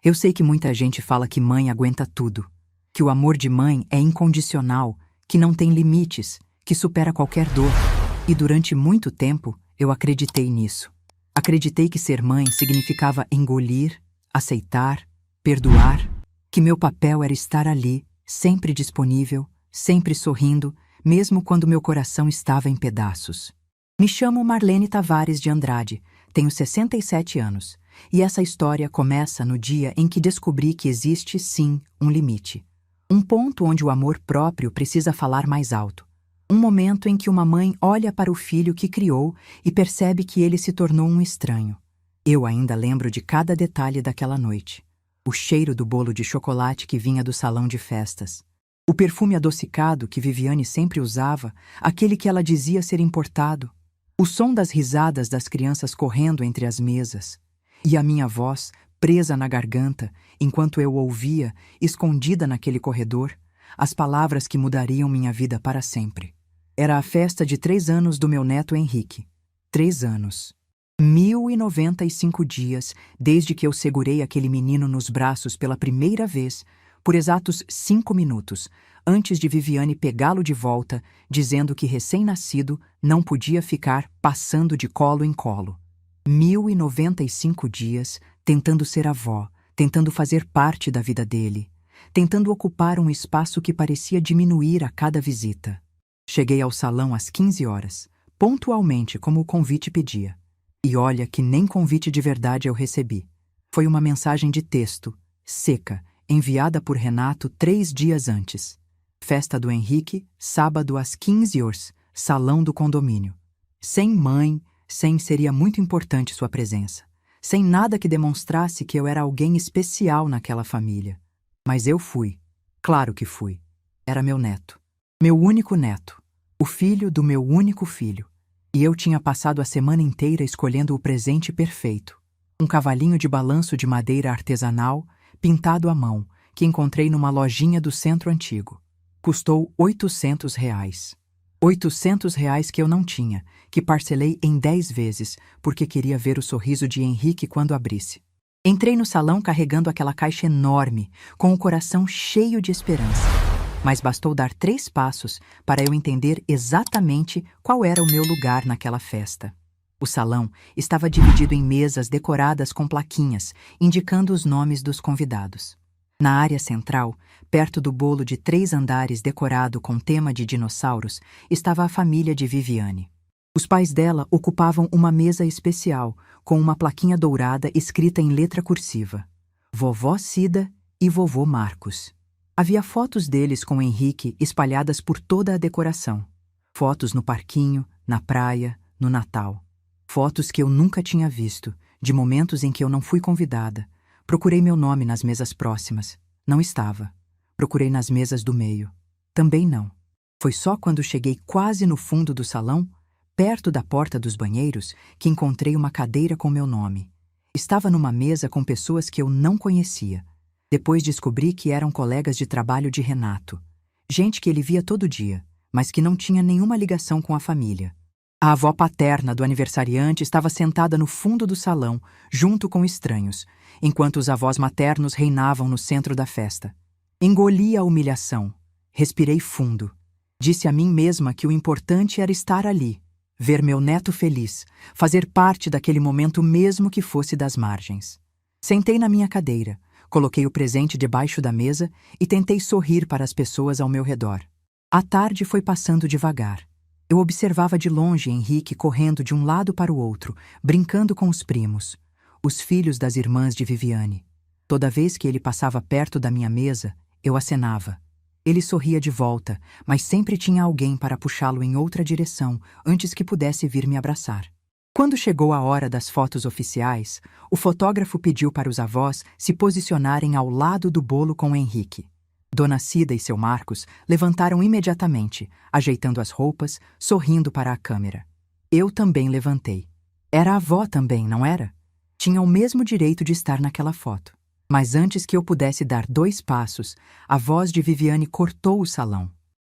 Eu sei que muita gente fala que mãe aguenta tudo, que o amor de mãe é incondicional, que não tem limites, que supera qualquer dor. E durante muito tempo, eu acreditei nisso. Acreditei que ser mãe significava engolir, aceitar, perdoar, que meu papel era estar ali, sempre disponível, sempre sorrindo, mesmo quando meu coração estava em pedaços. Me chamo Marlene Tavares de Andrade, tenho 67 anos, e essa história começa no dia em que descobri que existe, sim, um limite. Um ponto onde o amor próprio precisa falar mais alto. Um momento em que uma mãe olha para o filho que criou e percebe que ele se tornou um estranho. Eu ainda lembro de cada detalhe daquela noite. O cheiro do bolo de chocolate que vinha do salão de festas. O perfume adocicado que Viviane sempre usava, aquele que ela dizia ser importado. O som das risadas das crianças correndo entre as mesas. E a minha voz, presa na garganta, enquanto eu ouvia, escondida naquele corredor, as palavras que mudariam minha vida para sempre. Era a festa de 3 anos do meu neto Henrique. 3 anos. 1095 dias desde que eu segurei aquele menino nos braços pela primeira vez, por exatos 5 minutos, antes de Viviane pegá-lo de volta, dizendo que recém-nascido não podia ficar passando de colo em colo. 1095 dias tentando ser avó, tentando fazer parte da vida dele, tentando ocupar um espaço que parecia diminuir a cada visita. Cheguei ao salão às 15 horas, pontualmente como o convite pedia. E olha que nem convite de verdade eu recebi. Foi uma mensagem de texto, seca, enviada por Renato 3 dias antes. Festa do Henrique, sábado às 15 horas, salão do condomínio. Sem mãe, sem seria muito importante sua presença. Sem nada que demonstrasse que eu era alguém especial naquela família. Mas eu fui. Claro que fui. Era meu neto. Meu único neto. O filho do meu único filho. E eu tinha passado a semana inteira escolhendo o presente perfeito. Um cavalinho de balanço de madeira artesanal, pintado à mão, que encontrei numa lojinha do centro antigo. Custou R$ 800. R$ 800 que eu não tinha, que parcelei em 10 vezes, porque queria ver o sorriso de Henrique quando abrisse. Entrei no salão carregando aquela caixa enorme, com o coração cheio de esperança. Mas bastou dar 3 passos para eu entender exatamente qual era o meu lugar naquela festa. O salão estava dividido em mesas decoradas com plaquinhas, indicando os nomes dos convidados. Na área central, perto do bolo de 3 andares decorado com tema de dinossauros, estava a família de Viviane. Os pais dela ocupavam uma mesa especial, com uma plaquinha dourada escrita em letra cursiva. Vovó Cida e Vovô Marcos. Havia fotos deles com Henrique espalhadas por toda a decoração. Fotos no parquinho, na praia, no Natal. Fotos que eu nunca tinha visto, de momentos em que eu não fui convidada. Procurei meu nome nas mesas próximas. Não estava. Procurei nas mesas do meio. Também não. Foi só quando cheguei quase no fundo do salão, perto da porta dos banheiros, que encontrei uma cadeira com meu nome. Estava numa mesa com pessoas que eu não conhecia. Depois descobri que eram colegas de trabalho de Renato. Gente que ele via todo dia, mas que não tinha nenhuma ligação com a família. A avó paterna do aniversariante estava sentada no fundo do salão, junto com estranhos, enquanto os avós maternos reinavam no centro da festa. Engoli a humilhação. Respirei fundo. Disse a mim mesma que o importante era estar ali, ver meu neto feliz, fazer parte daquele momento mesmo que fosse das margens. Sentei na minha cadeira, coloquei o presente debaixo da mesa e tentei sorrir para as pessoas ao meu redor. A tarde foi passando devagar. Eu observava de longe Henrique correndo de um lado para o outro, brincando com os primos, os filhos das irmãs de Viviane. Toda vez que ele passava perto da minha mesa, eu acenava. Ele sorria de volta, mas sempre tinha alguém para puxá-lo em outra direção antes que pudesse vir me abraçar. Quando chegou a hora das fotos oficiais, o fotógrafo pediu para os avós se posicionarem ao lado do bolo com Henrique. Dona Cida e seu Marcos levantaram imediatamente, ajeitando as roupas, sorrindo para a câmera. Eu também levantei. Era a avó também, não era? Tinha o mesmo direito de estar naquela foto. Mas antes que eu pudesse dar 2 passos, a voz de Viviane cortou o salão.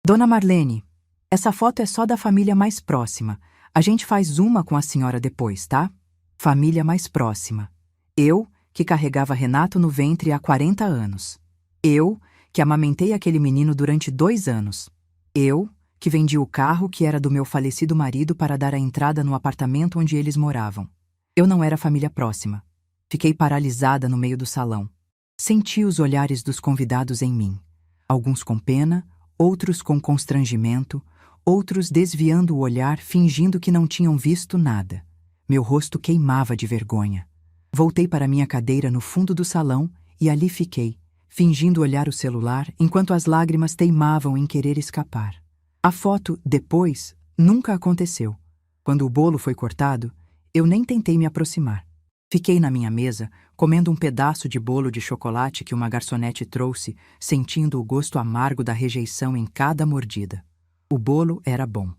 Dona Marlene, essa foto é só da família mais próxima. A gente faz uma com a senhora depois, tá? Família mais próxima. Eu, que carregava Renato no ventre há 40 anos. Eu, que amamentei aquele menino durante 2 anos. Eu, que vendi o carro que era do meu falecido marido para dar a entrada no apartamento onde eles moravam. Eu não era família próxima. Fiquei paralisada no meio do salão. Senti os olhares dos convidados em mim. Alguns com pena, outros com constrangimento, outros desviando o olhar, fingindo que não tinham visto nada. Meu rosto queimava de vergonha. Voltei para minha cadeira no fundo do salão e ali fiquei, fingindo olhar o celular enquanto as lágrimas teimavam em querer escapar. A foto, depois, nunca aconteceu. Quando o bolo foi cortado, eu nem tentei me aproximar. Fiquei na minha mesa, comendo um pedaço de bolo de chocolate que uma garçonete trouxe, sentindo o gosto amargo da rejeição em cada mordida. O bolo era bom,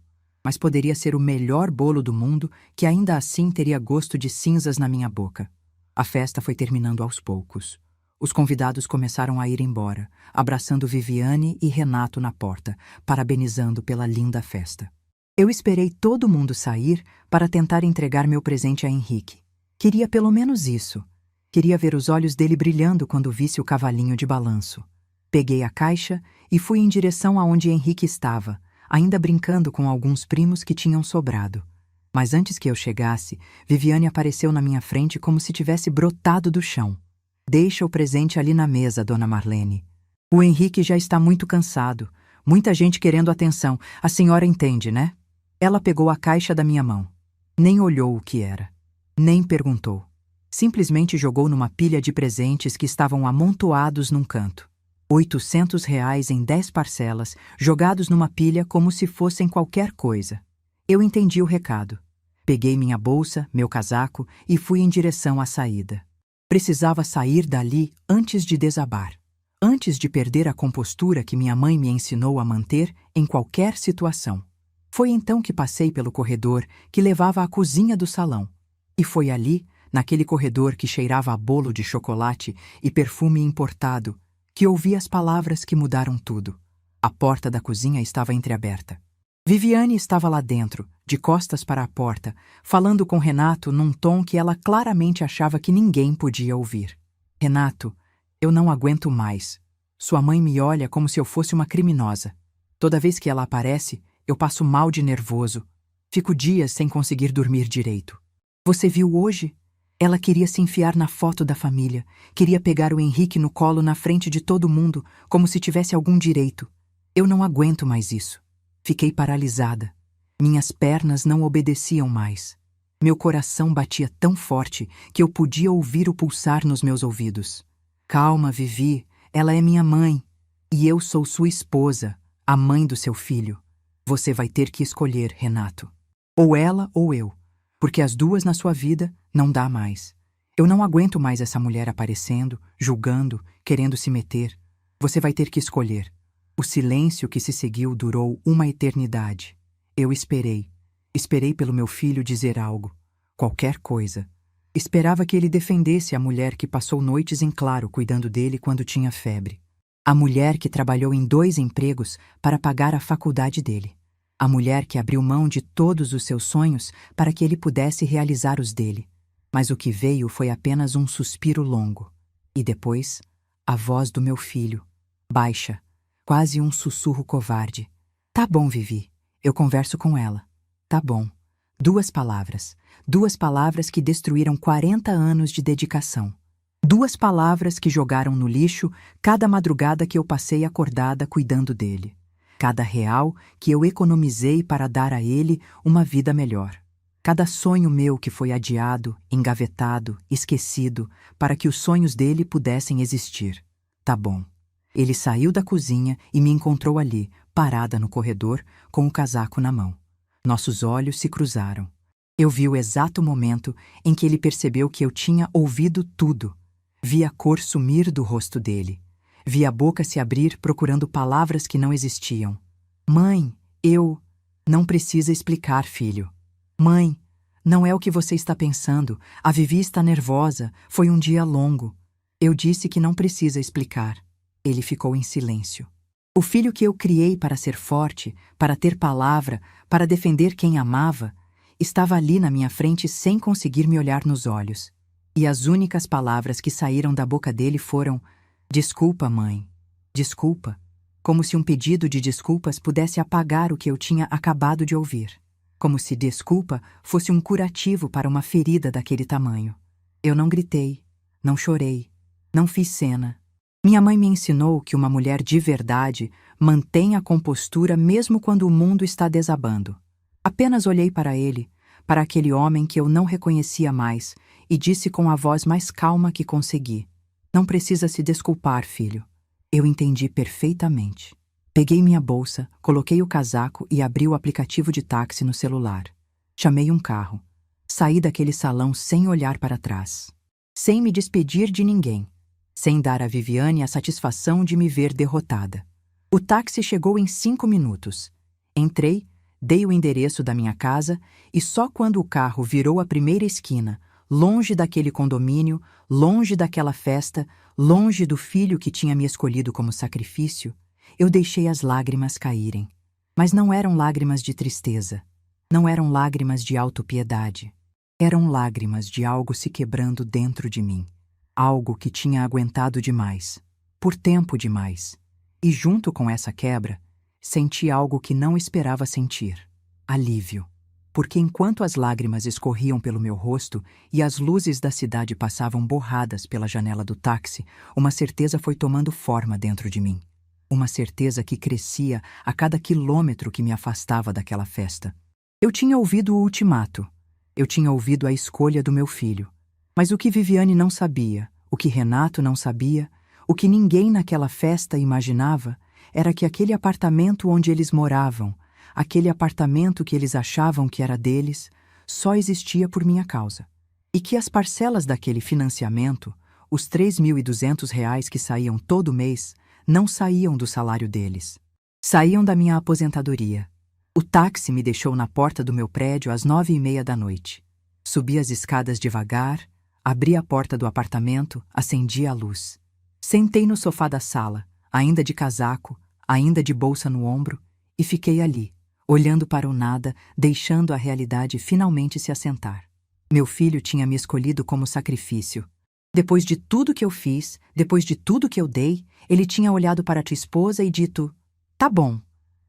mas poderia ser o melhor bolo do mundo que ainda assim teria gosto de cinzas na minha boca. A festa foi terminando aos poucos. Os convidados começaram a ir embora, abraçando Viviane e Renato na porta, parabenizando pela linda festa. Eu esperei todo mundo sair para tentar entregar meu presente a Henrique. Queria pelo menos isso. Queria ver os olhos dele brilhando quando visse o cavalinho de balanço. Peguei a caixa e fui em direção aonde Henrique estava, ainda brincando com alguns primos que tinham sobrado. Mas antes que eu chegasse, Viviane apareceu na minha frente como se tivesse brotado do chão. Deixa o presente ali na mesa, dona Marlene. O Henrique já está muito cansado. Muita gente querendo atenção. A senhora entende, né? Ela pegou a caixa da minha mão. Nem olhou o que era. Nem perguntou. Simplesmente jogou numa pilha de presentes que estavam amontoados num canto. R$ 800 em 10 parcelas, jogados numa pilha como se fossem qualquer coisa. Eu entendi o recado. Peguei minha bolsa, meu casaco e fui em direção à saída. Precisava sair dali antes de desabar. Antes de perder a compostura que minha mãe me ensinou a manter em qualquer situação. Foi então que passei pelo corredor que levava à cozinha do salão. E foi ali, naquele corredor que cheirava a bolo de chocolate e perfume importado, que ouvi as palavras que mudaram tudo. A porta da cozinha estava entreaberta. Viviane estava lá dentro, de costas para a porta, falando com Renato num tom que ela claramente achava que ninguém podia ouvir. Renato, eu não aguento mais. Sua mãe me olha como se eu fosse uma criminosa. Toda vez que ela aparece, eu passo mal de nervoso. Fico dias sem conseguir dormir direito. Você viu hoje? Ela queria se enfiar na foto da família, queria pegar o Henrique no colo na frente de todo mundo, como se tivesse algum direito. Eu não aguento mais isso. Fiquei paralisada. Minhas pernas não obedeciam mais. Meu coração batia tão forte que eu podia ouvir o pulsar nos meus ouvidos. Calma, Vivi, ela é minha mãe. E eu sou sua esposa, a mãe do seu filho. Você vai ter que escolher, Renato. Ou ela ou eu. Porque as duas na sua vida não dá mais. Eu não aguento mais essa mulher aparecendo, julgando, querendo se meter. Você vai ter que escolher. O silêncio que se seguiu durou uma eternidade. Eu esperei. Esperei pelo meu filho dizer algo. Qualquer coisa. Esperava que ele defendesse a mulher que passou noites em claro cuidando dele quando tinha febre. A mulher que trabalhou em 2 empregos para pagar a faculdade dele. A mulher que abriu mão de todos os seus sonhos para que ele pudesse realizar os dele. Mas o que veio foi apenas um suspiro longo. E depois, a voz do meu filho, baixa, quase um sussurro covarde. Tá bom, Vivi, eu converso com ela. Tá bom. 2 palavras. 2 palavras que destruíram 40 anos de dedicação. 2 palavras que jogaram no lixo cada madrugada que eu passei acordada cuidando dele. Cada real que eu economizei para dar a ele uma vida melhor. Cada sonho meu que foi adiado, engavetado, esquecido, para que os sonhos dele pudessem existir. Tá bom. Ele saiu da cozinha e me encontrou ali, parada no corredor, com o casaco na mão. Nossos olhos se cruzaram. Eu vi o exato momento em que ele percebeu que eu tinha ouvido tudo. Vi a cor sumir do rosto dele. Vi a boca se abrir procurando palavras que não existiam. Mãe, eu... Não precisa explicar, filho. Mãe, não é o que você está pensando. A Vivi está nervosa. Foi um dia longo. Eu disse que não precisa explicar. Ele ficou em silêncio. O filho que eu criei para ser forte, para ter palavra, para defender quem amava, estava ali na minha frente sem conseguir me olhar nos olhos. E as únicas palavras que saíram da boca dele foram: "Desculpa, mãe. Desculpa." Como se um pedido de desculpas pudesse apagar o que eu tinha acabado de ouvir. Como se desculpa fosse um curativo para uma ferida daquele tamanho. Eu não gritei, não chorei, não fiz cena. Minha mãe me ensinou que uma mulher de verdade mantém a compostura mesmo quando o mundo está desabando. Apenas olhei para ele, para aquele homem que eu não reconhecia mais, e disse com a voz mais calma que consegui: "Não precisa se desculpar, filho." Eu entendi perfeitamente. Peguei minha bolsa, coloquei o casaco e abri o aplicativo de táxi no celular. Chamei um carro. Saí daquele salão sem olhar para trás. Sem me despedir de ninguém. Sem dar a Viviane a satisfação de me ver derrotada. O táxi chegou em 5 minutos. Entrei, dei o endereço da minha casa e só quando o carro virou a primeira esquina, longe daquele condomínio, longe daquela festa, longe do filho que tinha me escolhido como sacrifício, eu deixei as lágrimas caírem. Mas não eram lágrimas de tristeza. Não eram lágrimas de autopiedade. Eram lágrimas de algo se quebrando dentro de mim. Algo que tinha aguentado demais. Por tempo demais. E junto com essa quebra, senti algo que não esperava sentir. Alívio. Porque enquanto as lágrimas escorriam pelo meu rosto e as luzes da cidade passavam borradas pela janela do táxi, uma certeza foi tomando forma dentro de mim. Uma certeza que crescia a cada quilômetro que me afastava daquela festa. Eu tinha ouvido o ultimato. Eu tinha ouvido a escolha do meu filho. Mas o que Viviane não sabia, o que Renato não sabia, o que ninguém naquela festa imaginava, era que aquele apartamento onde eles moravam, aquele apartamento que eles achavam que era deles, só existia por minha causa. E que as parcelas daquele financiamento, os R$ 3.200 que saíam todo mês, não saíam do salário deles. Saíam da minha aposentadoria. O táxi me deixou na porta do meu prédio às 9h30 da noite. Subi as escadas devagar, abri a porta do apartamento, acendi a luz. Sentei no sofá da sala, ainda de casaco, ainda de bolsa no ombro, e fiquei ali, olhando para o nada, deixando a realidade finalmente se assentar. Meu filho tinha me escolhido como sacrifício. Depois de tudo que eu fiz, depois de tudo que eu dei, ele tinha olhado para tua esposa e dito: "Tá bom."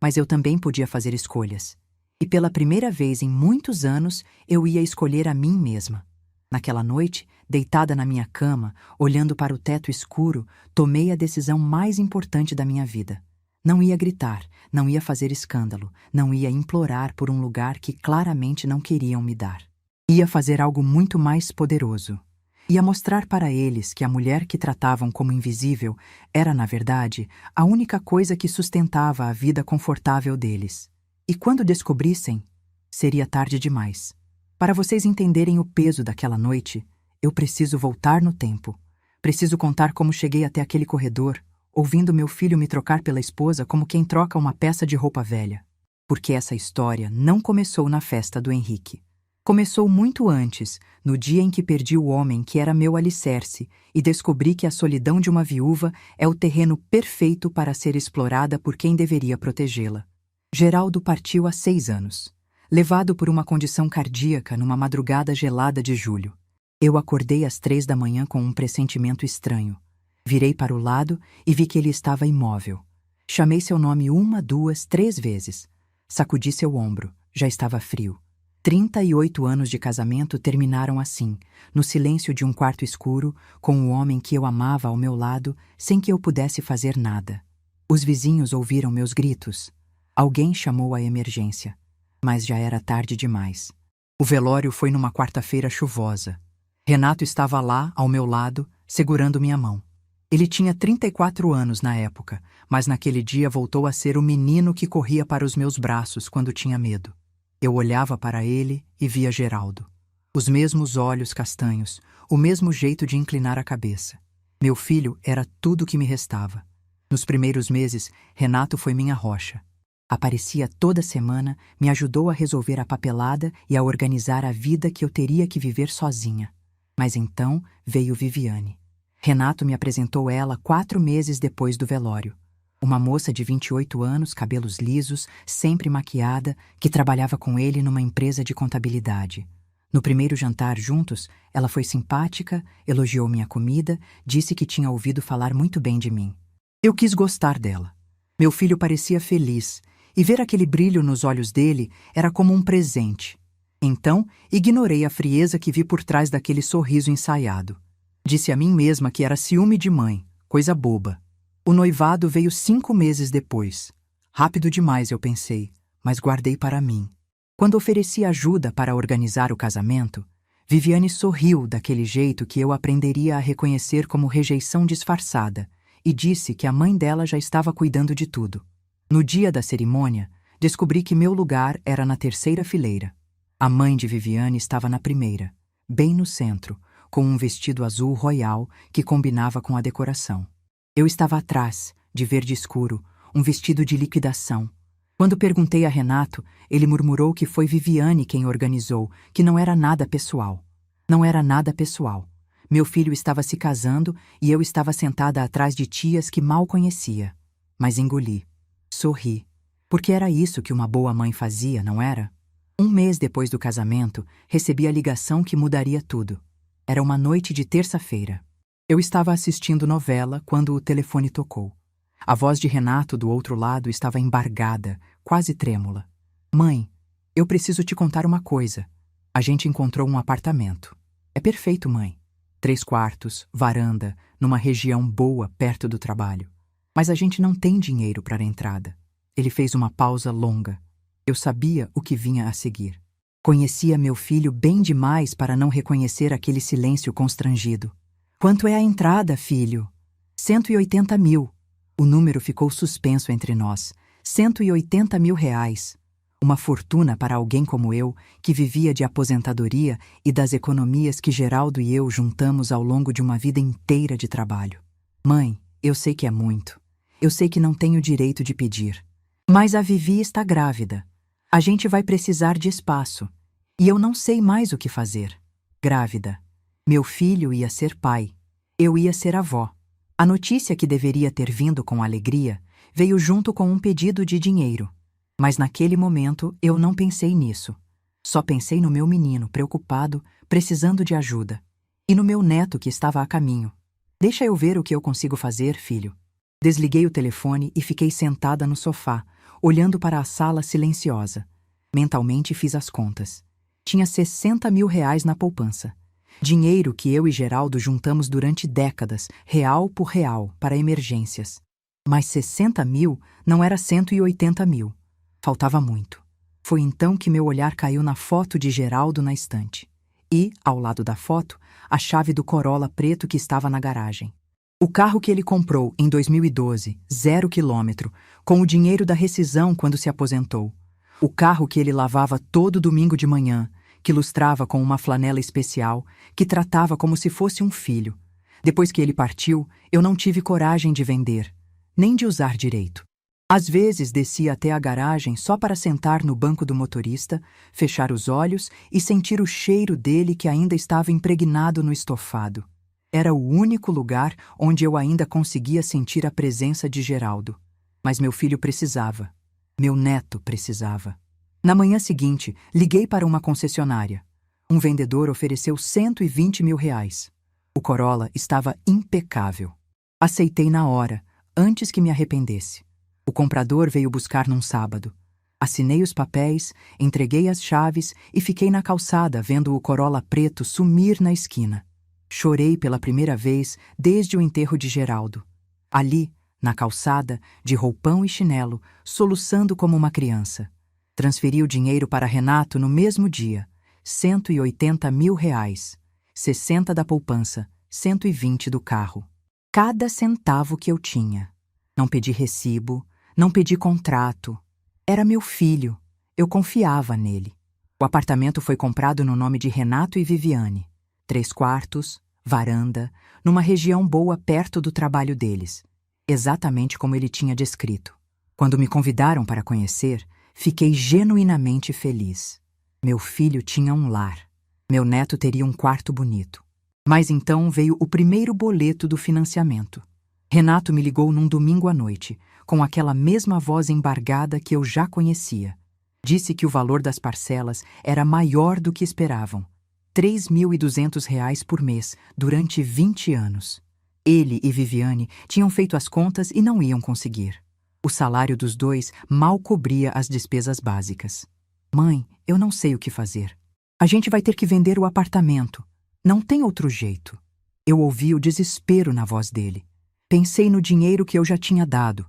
Mas eu também podia fazer escolhas. E pela primeira vez em muitos anos, eu ia escolher a mim mesma. Naquela noite, deitada na minha cama, olhando para o teto escuro, tomei a decisão mais importante da minha vida. Não ia gritar, não ia fazer escândalo, não ia implorar por um lugar que claramente não queriam me dar. Ia fazer algo muito mais poderoso. Ia mostrar para eles que a mulher que tratavam como invisível era, na verdade, a única coisa que sustentava a vida confortável deles. E quando descobrissem, seria tarde demais. Para vocês entenderem o peso daquela noite, eu preciso voltar no tempo. Preciso contar como cheguei até aquele corredor, ouvindo meu filho me trocar pela esposa como quem troca uma peça de roupa velha. Porque essa história não começou na festa do Henrique. Começou muito antes, no dia em que perdi o homem que era meu alicerce e descobri que a solidão de uma viúva é o terreno perfeito para ser explorada por quem deveria protegê-la. Geraldo partiu há 6 anos, levado por uma condição cardíaca numa madrugada gelada de julho. Eu acordei às 3 da manhã com um pressentimento estranho. Virei para o lado e vi que ele estava imóvel. Chamei seu nome 1, 2, 3 vezes. Sacudi seu ombro, já estava frio. 38 anos de casamento terminaram assim, no silêncio de um quarto escuro, com o homem que eu amava ao meu lado, sem que eu pudesse fazer nada. Os vizinhos ouviram meus gritos. Alguém chamou a emergência, mas já era tarde demais. O velório foi numa quarta-feira chuvosa. Renato estava lá, ao meu lado, segurando minha mão. Ele tinha 34 anos na época, mas naquele dia voltou a ser o menino que corria para os meus braços quando tinha medo. Eu olhava para ele e via Geraldo. Os mesmos olhos castanhos, o mesmo jeito de inclinar a cabeça. Meu filho era tudo que me restava. Nos primeiros meses, Renato foi minha rocha. Aparecia toda semana, me ajudou a resolver a papelada e a organizar a vida que eu teria que viver sozinha. Mas então veio Viviane. Renato me apresentou ela 4 meses depois do velório. Uma moça de 28 anos, cabelos lisos, sempre maquiada, que trabalhava com ele numa empresa de contabilidade. No primeiro jantar juntos, ela foi simpática, elogiou minha comida, disse que tinha ouvido falar muito bem de mim. Eu quis gostar dela. Meu filho parecia feliz, e ver aquele brilho nos olhos dele era como um presente. Então, ignorei a frieza que vi por trás daquele sorriso ensaiado. Disse a mim mesma que era ciúme de mãe, coisa boba. O noivado veio 5 meses depois. Rápido demais, eu pensei, mas guardei para mim. Quando ofereci ajuda para organizar o casamento, Viviane sorriu daquele jeito que eu aprenderia a reconhecer como rejeição disfarçada e disse que a mãe dela já estava cuidando de tudo. No dia da cerimônia, descobri que meu lugar era na terceira fileira. A mãe de Viviane estava na primeira, bem no centro, com um vestido azul royal que combinava com a decoração. Eu estava atrás, de verde escuro, um vestido de liquidação. Quando perguntei a Renato, ele murmurou que foi Viviane quem organizou, que não era nada pessoal. Não era nada pessoal. Meu filho estava se casando e eu estava sentada atrás de tias que mal conhecia. Mas engoli. Sorri. Porque era isso que uma boa mãe fazia, não era? 1 mês depois do casamento, recebi a ligação que mudaria tudo. Era uma noite de terça-feira. Eu estava assistindo novela quando o telefone tocou. A voz de Renato do outro lado estava embargada, quase trêmula. Mãe, eu preciso te contar uma coisa. A gente encontrou um apartamento. É perfeito, mãe. 3 quartos, varanda, numa região boa perto do trabalho. Mas a gente não tem dinheiro para a entrada. Ele fez uma pausa longa. Eu sabia o que vinha a seguir. Conhecia meu filho bem demais para não reconhecer aquele silêncio constrangido. Quanto é a entrada, filho? 180 mil. O número ficou suspenso entre nós. 180 mil reais. Uma fortuna para alguém como eu, que vivia de aposentadoria e das economias que Geraldo e eu juntamos ao longo de uma vida inteira de trabalho. Mãe, eu sei que é muito. Eu sei que não tenho direito de pedir. Mas a Vivi está grávida. A gente vai precisar de espaço. E eu não sei mais o que fazer. Grávida. Meu filho ia ser pai. Eu ia ser avó. A notícia que deveria ter vindo com alegria veio junto com um pedido de dinheiro. Mas naquele momento eu não pensei nisso. Só pensei no meu menino preocupado, precisando de ajuda. E no meu neto que estava a caminho. Deixa eu ver o que eu consigo fazer, filho. Desliguei o telefone e fiquei sentada no sofá, olhando para a sala silenciosa. Mentalmente fiz as contas. Tinha 60 mil reais na poupança. Dinheiro que eu e Geraldo juntamos durante décadas, real por real, para emergências. Mas 60 mil não era 180 mil. Faltava muito. Foi então que meu olhar caiu na foto de Geraldo na estante. E, ao lado da foto, a chave do Corolla preto que estava na garagem. O carro que ele comprou em 2012, 0 quilômetro, com o dinheiro da rescisão quando se aposentou. O carro que ele lavava todo domingo de manhã, que lustrava com uma flanela especial, que tratava como se fosse um filho. Depois que ele partiu, eu não tive coragem de vender, nem de usar direito. Às vezes descia até a garagem só para sentar no banco do motorista, fechar os olhos e sentir o cheiro dele que ainda estava impregnado no estofado. Era o único lugar onde eu ainda conseguia sentir a presença de Geraldo. Mas meu filho precisava. Meu neto precisava. Na manhã seguinte, liguei para uma concessionária. Um vendedor ofereceu 120 mil reais. O Corolla estava impecável. Aceitei na hora, antes que me arrependesse. O comprador veio buscar num sábado. Assinei os papéis, entreguei as chaves e fiquei na calçada vendo o Corolla preto sumir na esquina. Chorei pela primeira vez desde o enterro de Geraldo. Ali, na calçada, de roupão e chinelo, soluçando como uma criança. Transferi o dinheiro para Renato no mesmo dia. 180 mil reais. 60 da poupança, 120 do carro. Cada centavo que eu tinha. Não pedi recibo, não pedi contrato. Era meu filho. Eu confiava nele. O apartamento foi comprado no nome de Renato e Viviane. 3 quartos, varanda, numa região boa perto do trabalho deles. Exatamente como ele tinha descrito. Quando me convidaram para conhecer, fiquei genuinamente feliz. Meu filho tinha um lar. Meu neto teria um quarto bonito. Mas então veio o primeiro boleto do financiamento. Renato me ligou num domingo à noite, com aquela mesma voz embargada que eu já conhecia. Disse que o valor das parcelas era maior do que esperavam, R$ 3.200 por mês durante 20 anos. Ele e Viviane tinham feito as contas e não iam conseguir. O salário dos dois mal cobria as despesas básicas. Mãe, eu não sei o que fazer. A gente vai ter que vender o apartamento. Não tem outro jeito. Eu ouvi o desespero na voz dele. Pensei no dinheiro que eu já tinha dado,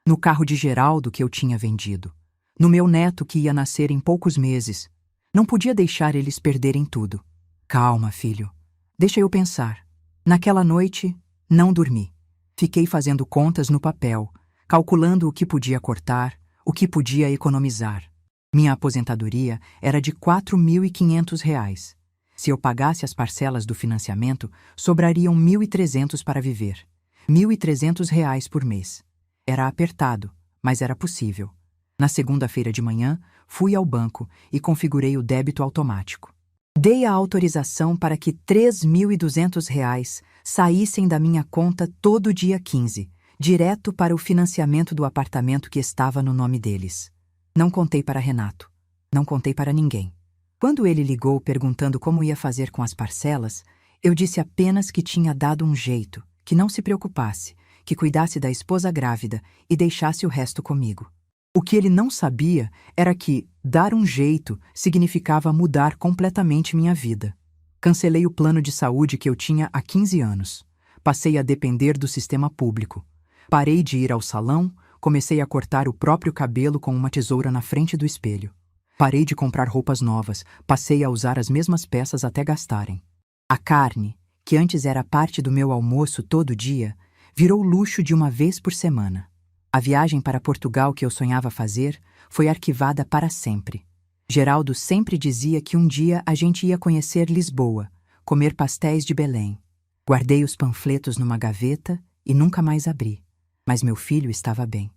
no carro de Geraldo que eu tinha vendido, no meu neto que ia nascer em poucos meses. Não podia deixar eles perderem tudo. Calma, filho. Deixa eu pensar. Naquela noite, não dormi. Fiquei fazendo contas no papel, calculando o que podia cortar, o que podia economizar. Minha aposentadoria era de R$ 4.500. Se eu pagasse as parcelas do financiamento, sobrariam 1.300 para viver. R$ 1.300 por mês. Era apertado, mas era possível. Na segunda-feira de manhã, fui ao banco e configurei o débito automático. Dei a autorização para que R$ 3.200 saíssem da minha conta todo dia 15, direto para o financiamento do apartamento que estava no nome deles. Não contei para Renato. Não contei para ninguém. Quando ele ligou perguntando como ia fazer com as parcelas, eu disse apenas que tinha dado um jeito, que não se preocupasse, que cuidasse da esposa grávida e deixasse o resto comigo. O que ele não sabia era que dar um jeito significava mudar completamente minha vida. Cancelei o plano de saúde que eu tinha há 15 anos. Passei a depender do sistema público. Parei de ir ao salão, comecei a cortar o próprio cabelo com uma tesoura na frente do espelho. Parei de comprar roupas novas, passei a usar as mesmas peças até gastarem. A carne, que antes era parte do meu almoço todo dia, virou luxo de uma vez por semana. A viagem para Portugal que eu sonhava fazer foi arquivada para sempre. Geraldo sempre dizia que um dia a gente ia conhecer Lisboa, comer pastéis de Belém. Guardei os panfletos numa gaveta e nunca mais abri. Mas meu filho estava bem.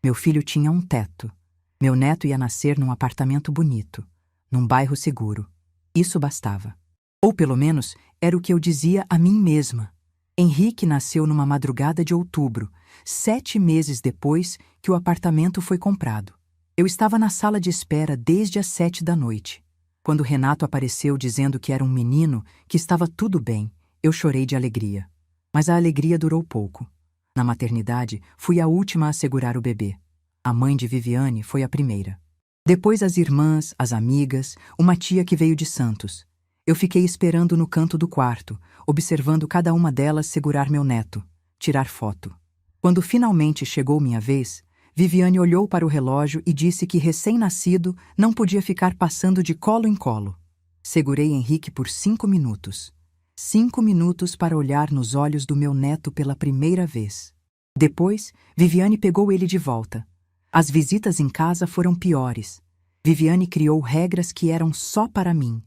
Meu filho tinha um teto. Meu neto ia nascer num apartamento bonito, num bairro seguro. Isso bastava. Ou pelo menos era o que eu dizia a mim mesma. Henrique nasceu numa madrugada de outubro, 7 meses depois que o apartamento foi comprado. Eu estava na sala de espera desde as 7 da noite. Quando Renato apareceu dizendo que era um menino, que estava tudo bem, eu chorei de alegria. Mas a alegria durou pouco. Na maternidade, fui a última a segurar o bebê. A mãe de Viviane foi a primeira. Depois as irmãs, as amigas, uma tia que veio de Santos. Eu fiquei esperando no canto do quarto, observando cada uma delas segurar meu neto, tirar foto. Quando finalmente chegou minha vez, Viviane olhou para o relógio e disse que recém-nascido não podia ficar passando de colo em colo. Segurei Henrique por 5 minutos. 5 minutos para olhar nos olhos do meu neto pela primeira vez. Depois, Viviane pegou ele de volta. As visitas em casa foram piores. Viviane criou regras que eram só para mim.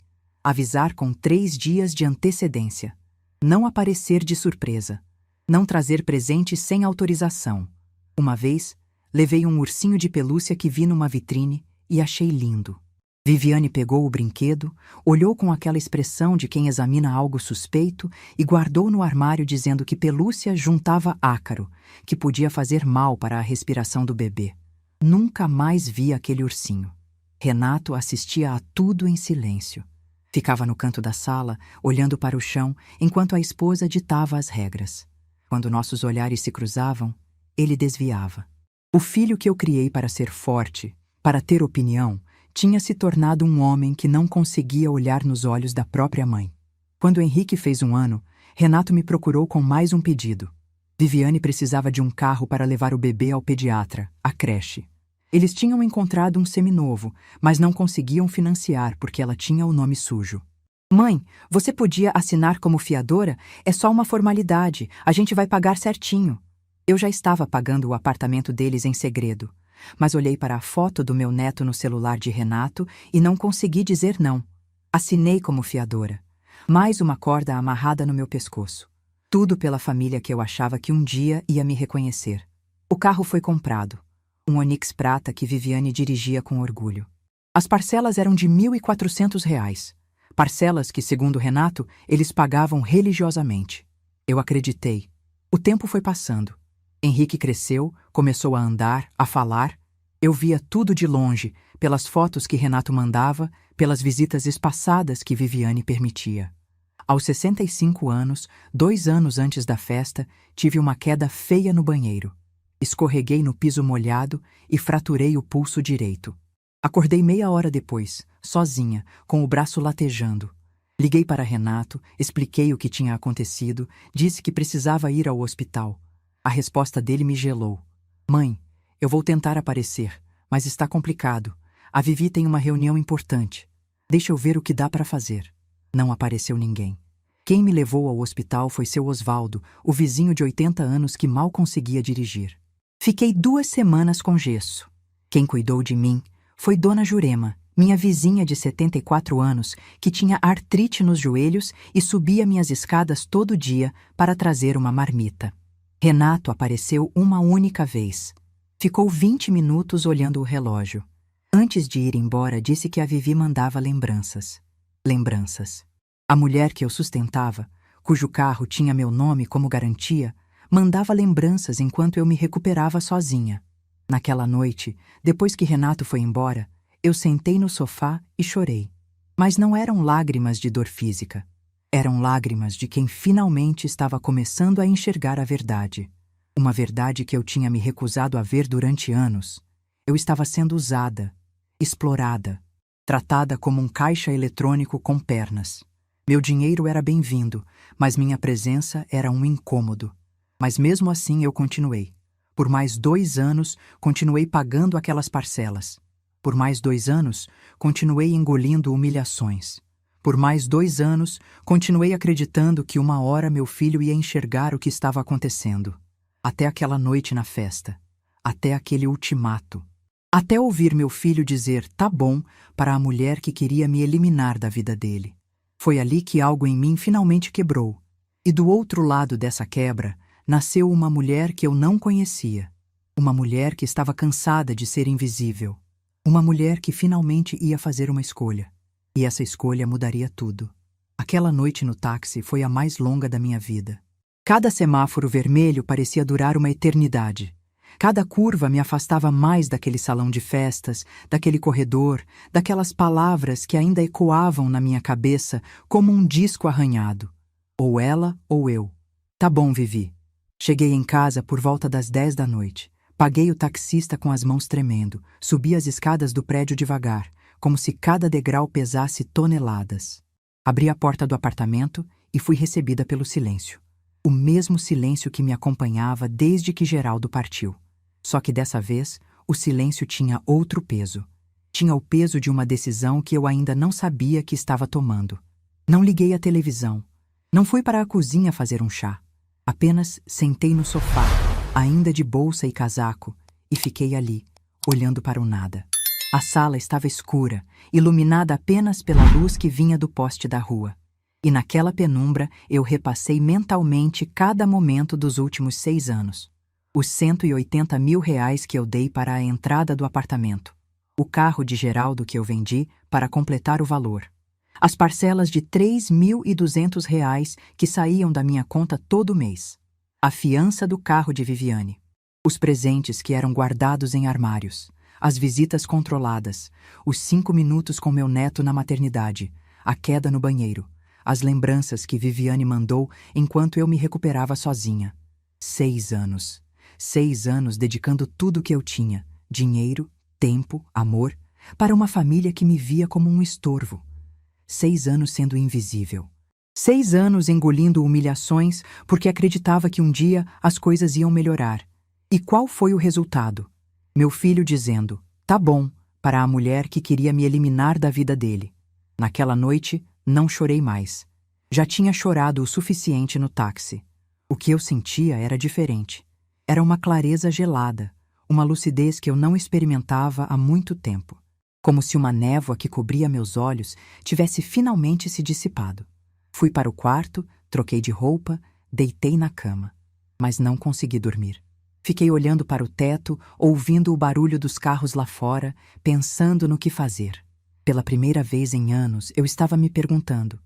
Avisar com 3 dias de antecedência. Não aparecer de surpresa. Não trazer presente sem autorização. Uma vez, levei um ursinho de pelúcia que vi numa vitrine e achei lindo. Viviane pegou o brinquedo, olhou com aquela expressão de quem examina algo suspeito e guardou no armário dizendo que pelúcia juntava ácaro, que podia fazer mal para a respiração do bebê. Nunca mais vi aquele ursinho. Renato assistia a tudo em silêncio. Ficava no canto da sala, olhando para o chão, enquanto a esposa ditava as regras. Quando nossos olhares se cruzavam, ele desviava. O filho que eu criei para ser forte, para ter opinião, tinha se tornado um homem que não conseguia olhar nos olhos da própria mãe. Quando Henrique fez 1 ano, Renato me procurou com mais um pedido. Viviane precisava de um carro para levar o bebê ao pediatra, à creche. Eles tinham encontrado um seminovo, mas não conseguiam financiar porque ela tinha o nome sujo. Mãe, você podia assinar como fiadora? É só uma formalidade, a gente vai pagar certinho. Eu já estava pagando o apartamento deles em segredo, mas olhei para a foto do meu neto no celular de Renato e não consegui dizer não. Assinei como fiadora. Mais uma corda amarrada no meu pescoço. Tudo pela família que eu achava que um dia ia me reconhecer. O carro foi comprado. Um Onix prata que Viviane dirigia com orgulho. As parcelas eram de R$ 1.400. Parcelas que, segundo Renato, eles pagavam religiosamente. Eu acreditei. O tempo foi passando. Henrique cresceu, começou a andar, a falar. Eu via tudo de longe, pelas fotos que Renato mandava, pelas visitas espaçadas que Viviane permitia. Aos 65 anos, 2 anos antes da festa, tive uma queda feia no banheiro. Escorreguei no piso molhado e fraturei o pulso direito. Acordei meia hora depois, sozinha, com o braço latejando. Liguei para Renato, expliquei o que tinha acontecido, disse que precisava ir ao hospital. A resposta dele me gelou. Mãe, eu vou tentar aparecer, mas está complicado. A Vivi tem uma reunião importante. Deixa eu ver o que dá para fazer. Não apareceu ninguém. Quem me levou ao hospital foi seu Osvaldo, o vizinho de 80 anos que mal conseguia dirigir. Fiquei 2 semanas com gesso. Quem cuidou de mim foi Dona Jurema, minha vizinha de 74 anos, que tinha artrite nos joelhos e subia minhas escadas todo dia para trazer uma marmita. Renato apareceu uma única vez. Ficou 20 minutos olhando o relógio. Antes de ir embora, disse que a Vivi mandava lembranças. Lembranças. A mulher que eu sustentava, cujo carro tinha meu nome como garantia, mandava lembranças enquanto eu me recuperava sozinha. Naquela noite, depois que Renato foi embora, eu sentei no sofá e chorei. Mas não eram lágrimas de dor física. Eram lágrimas de quem finalmente estava começando a enxergar a verdade. Uma verdade que eu tinha me recusado a ver durante anos. Eu estava sendo usada, explorada, tratada como um caixa eletrônico com pernas. Meu dinheiro era bem-vindo, mas minha presença era um incômodo. Mas mesmo assim eu continuei. Por mais 2 anos, continuei pagando aquelas parcelas. Por mais 2 anos, continuei engolindo humilhações. Por mais 2 anos, continuei acreditando que uma hora meu filho ia enxergar o que estava acontecendo. Até aquela noite na festa. Até aquele ultimato. Até ouvir meu filho dizer "tá bom" para a mulher que queria me eliminar da vida dele. Foi ali que algo em mim finalmente quebrou. E do outro lado dessa quebra, nasceu uma mulher que eu não conhecia. Uma mulher que estava cansada de ser invisível. Uma mulher que finalmente ia fazer uma escolha. E essa escolha mudaria tudo. Aquela noite no táxi foi a mais longa da minha vida. Cada semáforo vermelho parecia durar uma eternidade. Cada curva me afastava mais daquele salão de festas, daquele corredor, daquelas palavras que ainda ecoavam na minha cabeça como um disco arranhado. Ou ela ou eu. Tá bom, Vivi. Cheguei em casa por volta das 10 da noite. Paguei o taxista com as mãos tremendo. Subi as escadas do prédio devagar, como se cada degrau pesasse toneladas. Abri a porta do apartamento e fui recebida pelo silêncio. O mesmo silêncio que me acompanhava desde que Geraldo partiu. Só que dessa vez, o silêncio tinha outro peso. Tinha o peso de uma decisão que eu ainda não sabia que estava tomando. Não liguei a televisão. Não fui para a cozinha fazer um chá. Apenas sentei no sofá, ainda de bolsa e casaco, e fiquei ali, olhando para o nada. A sala estava escura, iluminada apenas pela luz que vinha do poste da rua. E naquela penumbra eu repassei mentalmente cada momento dos últimos 6 anos. Os R$180 mil que eu dei para a entrada do apartamento. O carro de Geraldo que eu vendi para completar o valor. As parcelas de R$3.200 que saíam da minha conta todo mês. A fiança do carro de Viviane. Os presentes que eram guardados em armários. As visitas controladas. Os 5 minutos com meu neto na maternidade. A queda no banheiro. As lembranças que Viviane mandou enquanto eu me recuperava sozinha. 6 anos. 6 anos dedicando tudo o que eu tinha, dinheiro, tempo, amor, para uma família que me via como um estorvo. 6 anos sendo invisível. 6 anos engolindo humilhações porque acreditava que um dia as coisas iam melhorar. E qual foi o resultado? Meu filho dizendo, tá bom, para a mulher que queria me eliminar da vida dele. Naquela noite, não chorei mais. Já tinha chorado o suficiente no táxi. O que eu sentia era diferente. Era uma clareza gelada, uma lucidez que eu não experimentava há muito tempo. Como se uma névoa que cobria meus olhos tivesse finalmente se dissipado. Fui para o quarto, troquei de roupa, deitei na cama. Mas não consegui dormir. Fiquei olhando para o teto, ouvindo o barulho dos carros lá fora, pensando no que fazer. Pela primeira vez em anos, eu estava me perguntando: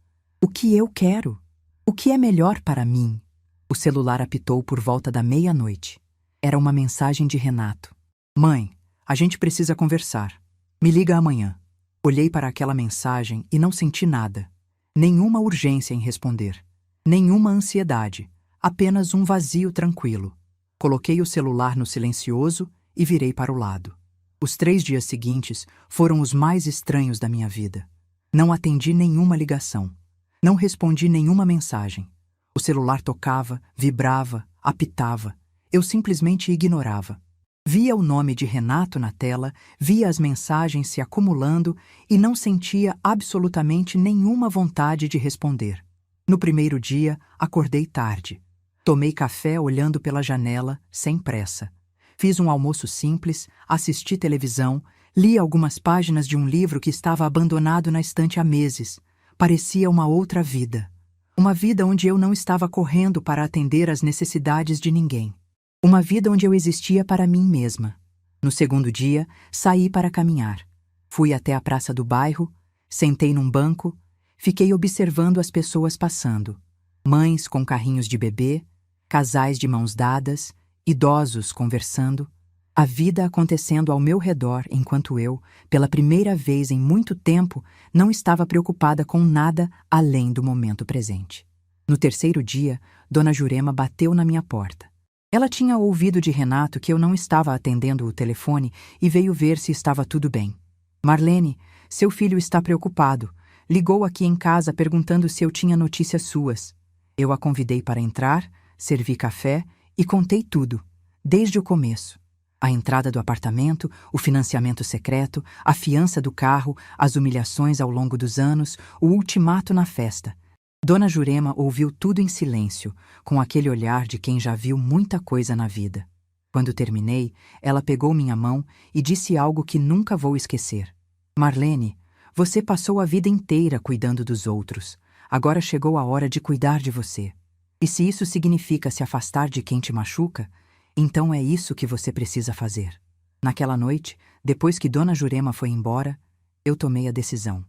o que eu quero? O que é melhor para mim? O celular apitou por volta da meia-noite. Era uma mensagem de Renato. Mãe, a gente precisa conversar. Me liga amanhã. Olhei para aquela mensagem e não senti nada. Nenhuma urgência em responder. Nenhuma ansiedade. Apenas um vazio tranquilo. Coloquei o celular no silencioso e virei para o lado. Os 3 dias seguintes foram os mais estranhos da minha vida. Não atendi nenhuma ligação. Não respondi nenhuma mensagem. O celular tocava, vibrava, apitava. Eu simplesmente ignorava. Via o nome de Renato na tela, via as mensagens se acumulando e não sentia absolutamente nenhuma vontade de responder. No primeiro dia, acordei tarde. Tomei café olhando pela janela, sem pressa. Fiz um almoço simples, assisti televisão, li algumas páginas de um livro que estava abandonado na estante há meses. Parecia uma outra vida. Uma vida onde eu não estava correndo para atender às necessidades de ninguém. Uma vida onde eu existia para mim mesma. No segundo dia, saí para caminhar. Fui até a praça do bairro, sentei num banco, fiquei observando as pessoas passando. Mães com carrinhos de bebê, casais de mãos dadas, idosos conversando. A vida acontecendo ao meu redor enquanto eu, pela primeira vez em muito tempo, não estava preocupada com nada além do momento presente. No terceiro dia, Dona Jurema bateu na minha porta. Ela tinha ouvido de Renato que eu não estava atendendo o telefone e veio ver se estava tudo bem. Marlene, seu filho está preocupado. Ligou aqui em casa perguntando se eu tinha notícias suas. Eu a convidei para entrar, servi café e contei tudo, desde o começo. A entrada do apartamento, o financiamento secreto, a fiança do carro, as humilhações ao longo dos anos, o ultimato na festa. Dona Jurema ouviu tudo em silêncio, com aquele olhar de quem já viu muita coisa na vida. Quando terminei, ela pegou minha mão e disse algo que nunca vou esquecer. Marlene, você passou a vida inteira cuidando dos outros. Agora chegou a hora de cuidar de você. E se isso significa se afastar de quem te machuca, então é isso que você precisa fazer. Naquela noite, depois que Dona Jurema foi embora, eu tomei a decisão.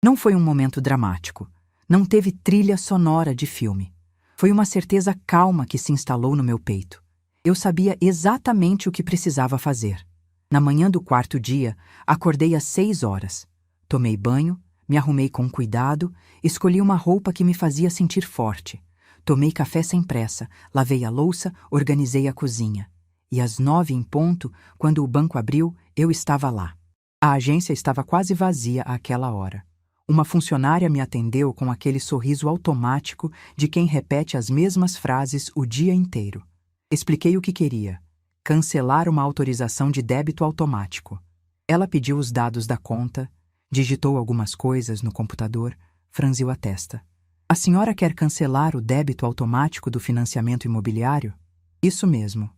Não foi um momento dramático. Não teve trilha sonora de filme. Foi uma certeza calma que se instalou no meu peito. Eu sabia exatamente o que precisava fazer. Na manhã do quarto dia, acordei às 6 horas. Tomei banho, me arrumei com cuidado, escolhi uma roupa que me fazia sentir forte. Tomei café sem pressa, lavei a louça, organizei a cozinha. E às 9 em ponto, quando o banco abriu, eu estava lá. A agência estava quase vazia àquela hora. Uma funcionária me atendeu com aquele sorriso automático de quem repete as mesmas frases o dia inteiro. Expliquei o que queria: cancelar uma autorização de débito automático. Ela pediu os dados da conta, digitou algumas coisas no computador, franziu a testa. A senhora quer cancelar o débito automático do financiamento imobiliário? Isso mesmo.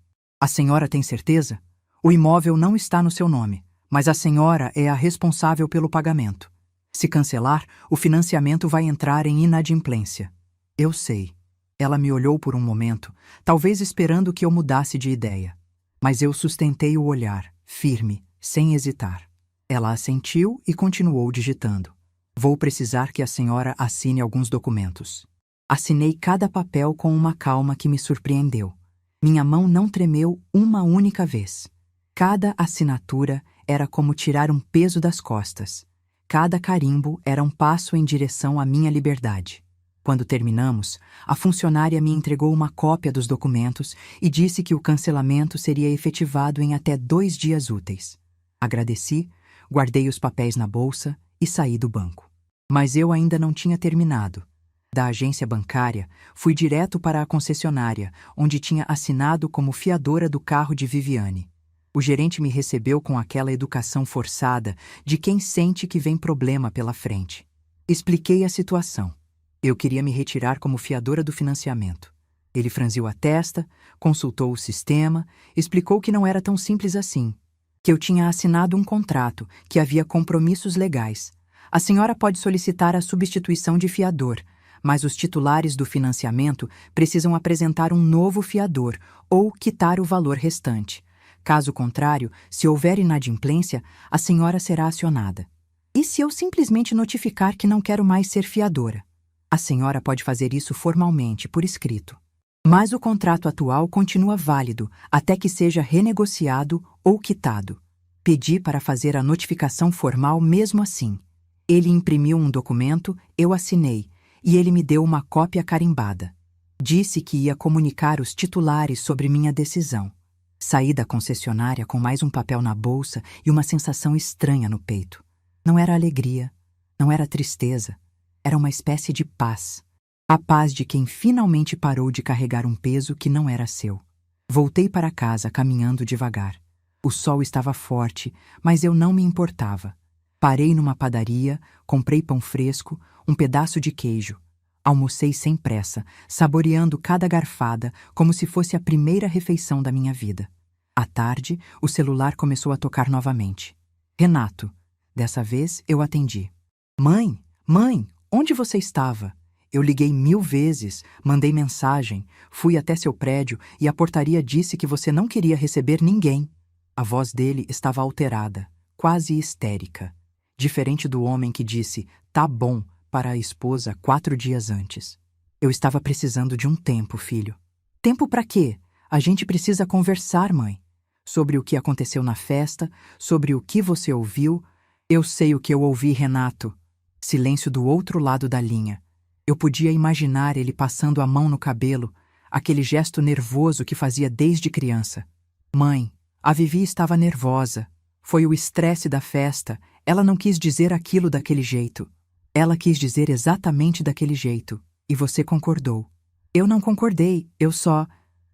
A senhora tem certeza? O imóvel não está no seu nome, mas a senhora é a responsável pelo pagamento. Se cancelar, o financiamento vai entrar em inadimplência. Eu sei. Ela me olhou por um momento, talvez esperando que eu mudasse de ideia. Mas eu sustentei o olhar, firme, sem hesitar. Ela assentiu e continuou digitando. Vou precisar que a senhora assine alguns documentos. Assinei cada papel com uma calma que me surpreendeu. Minha mão não tremeu uma única vez. Cada assinatura era como tirar um peso das costas. Cada carimbo era um passo em direção à minha liberdade. Quando terminamos, a funcionária me entregou uma cópia dos documentos e disse que o cancelamento seria efetivado em até 2 dias úteis. Agradeci, guardei os papéis na bolsa e saí do banco. Mas eu ainda não tinha terminado. Da agência bancária, fui direto para a concessionária, onde tinha assinado como fiadora do carro de Viviane. O gerente me recebeu com aquela educação forçada de quem sente que vem problema pela frente. Expliquei a situação. Eu queria me retirar como fiadora do financiamento. Ele franziu a testa, consultou o sistema, explicou que não era tão simples assim, que eu tinha assinado um contrato, que havia compromissos legais. A senhora pode solicitar a substituição de fiador, mas os titulares do financiamento precisam apresentar um novo fiador ou quitar o valor restante. Caso contrário, se houver inadimplência, a senhora será acionada. E se eu simplesmente notificar que não quero mais ser fiadora? A senhora pode fazer isso formalmente, por escrito. Mas o contrato atual continua válido até que seja renegociado ou quitado. Pedi para fazer a notificação formal mesmo assim. Ele imprimiu um documento, eu assinei, e ele me deu uma cópia carimbada. Disse que ia comunicar os titulares sobre minha decisão. Saí da concessionária com mais um papel na bolsa e uma sensação estranha no peito. Não era alegria, não era tristeza, era uma espécie de paz. A paz de quem finalmente parou de carregar um peso que não era seu. Voltei para casa caminhando devagar. O sol estava forte, mas eu não me importava. Parei numa padaria, comprei pão fresco, um pedaço de queijo. Almocei sem pressa, saboreando cada garfada como se fosse a primeira refeição da minha vida. À tarde, o celular começou a tocar novamente. Renato. Dessa vez, eu atendi. Mãe, mãe, onde você estava? Eu liguei 1000 vezes, mandei mensagem, fui até seu prédio e a portaria disse que você não queria receber ninguém. A voz dele estava alterada, quase histérica. Diferente do homem que disse, tá bom, para a esposa 4 dias antes. Eu estava precisando de um tempo, filho. Tempo para quê? A gente precisa conversar, mãe. Sobre o que aconteceu na festa, sobre o que você ouviu. Eu sei o que eu ouvi, Renato. Silêncio do outro lado da linha. Eu podia imaginar ele passando a mão no cabelo, aquele gesto nervoso que fazia desde criança. Mãe, a Vivi estava nervosa. Foi o estresse da festa. Ela não quis dizer aquilo daquele jeito. Ela quis dizer exatamente daquele jeito. E você concordou. Eu não concordei, eu só...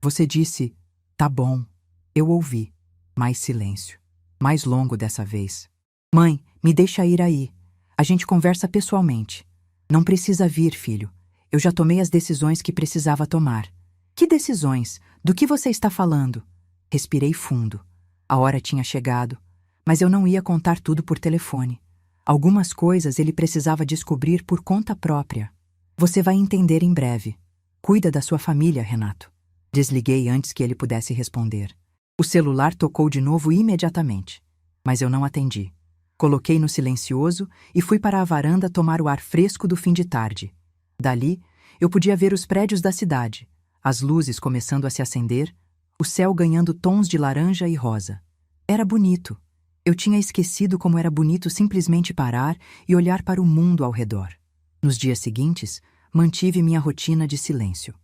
Você disse, tá bom. Eu ouvi. Mais silêncio. Mais longo dessa vez. Mãe, me deixa ir aí. A gente conversa pessoalmente. Não precisa vir, filho. Eu já tomei as decisões que precisava tomar. Que decisões? Do que você está falando? Respirei fundo. A hora tinha chegado, mas eu não ia contar tudo por telefone. Algumas coisas ele precisava descobrir por conta própria. Você vai entender em breve. Cuida da sua família, Renato. Desliguei antes que ele pudesse responder. O celular tocou de novo imediatamente, mas eu não atendi. Coloquei no silencioso e fui para a varanda tomar o ar fresco do fim de tarde. Dali, eu podia ver os prédios da cidade, as luzes começando a se acender, o céu ganhando tons de laranja e rosa. Era bonito. Eu tinha esquecido como era bonito simplesmente parar e olhar para o mundo ao redor. Nos dias seguintes, mantive minha rotina de silêncio.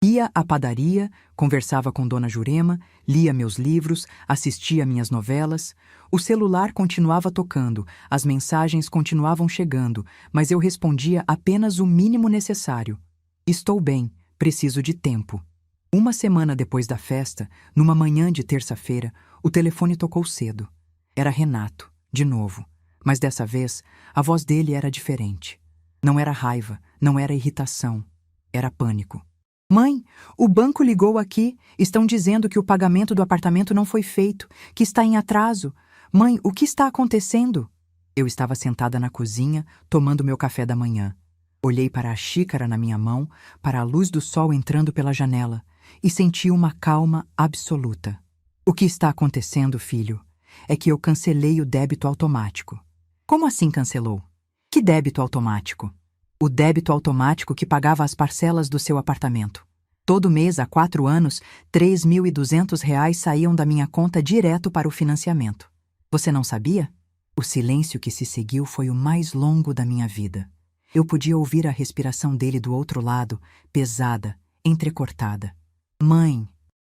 Ia à padaria, conversava com Dona Jurema, lia meus livros, assistia minhas novelas. O celular continuava tocando, as mensagens continuavam chegando, mas eu respondia apenas o mínimo necessário. Estou bem, preciso de tempo. Uma semana depois da festa, numa manhã de terça-feira, o telefone tocou cedo. Era Renato, de novo, mas dessa vez a voz dele era diferente. Não era raiva, não era irritação, era pânico. Mãe, o banco ligou aqui, estão dizendo que o pagamento do apartamento não foi feito, que está em atraso. Mãe, o que está acontecendo? Eu estava sentada na cozinha, tomando meu café da manhã. Olhei para a xícara na minha mão, para a luz do sol entrando pela janela, e senti uma calma absoluta. O que está acontecendo, filho, é que eu cancelei o débito automático. Como assim cancelou? Que débito automático? O débito automático que pagava as parcelas do seu apartamento. Todo mês, há 4 anos, R$ 3.200 saíam da minha conta direto para o financiamento. Você não sabia? O silêncio que se seguiu foi o mais longo da minha vida. Eu podia ouvir a respiração dele do outro lado, pesada, entrecortada. Mãe,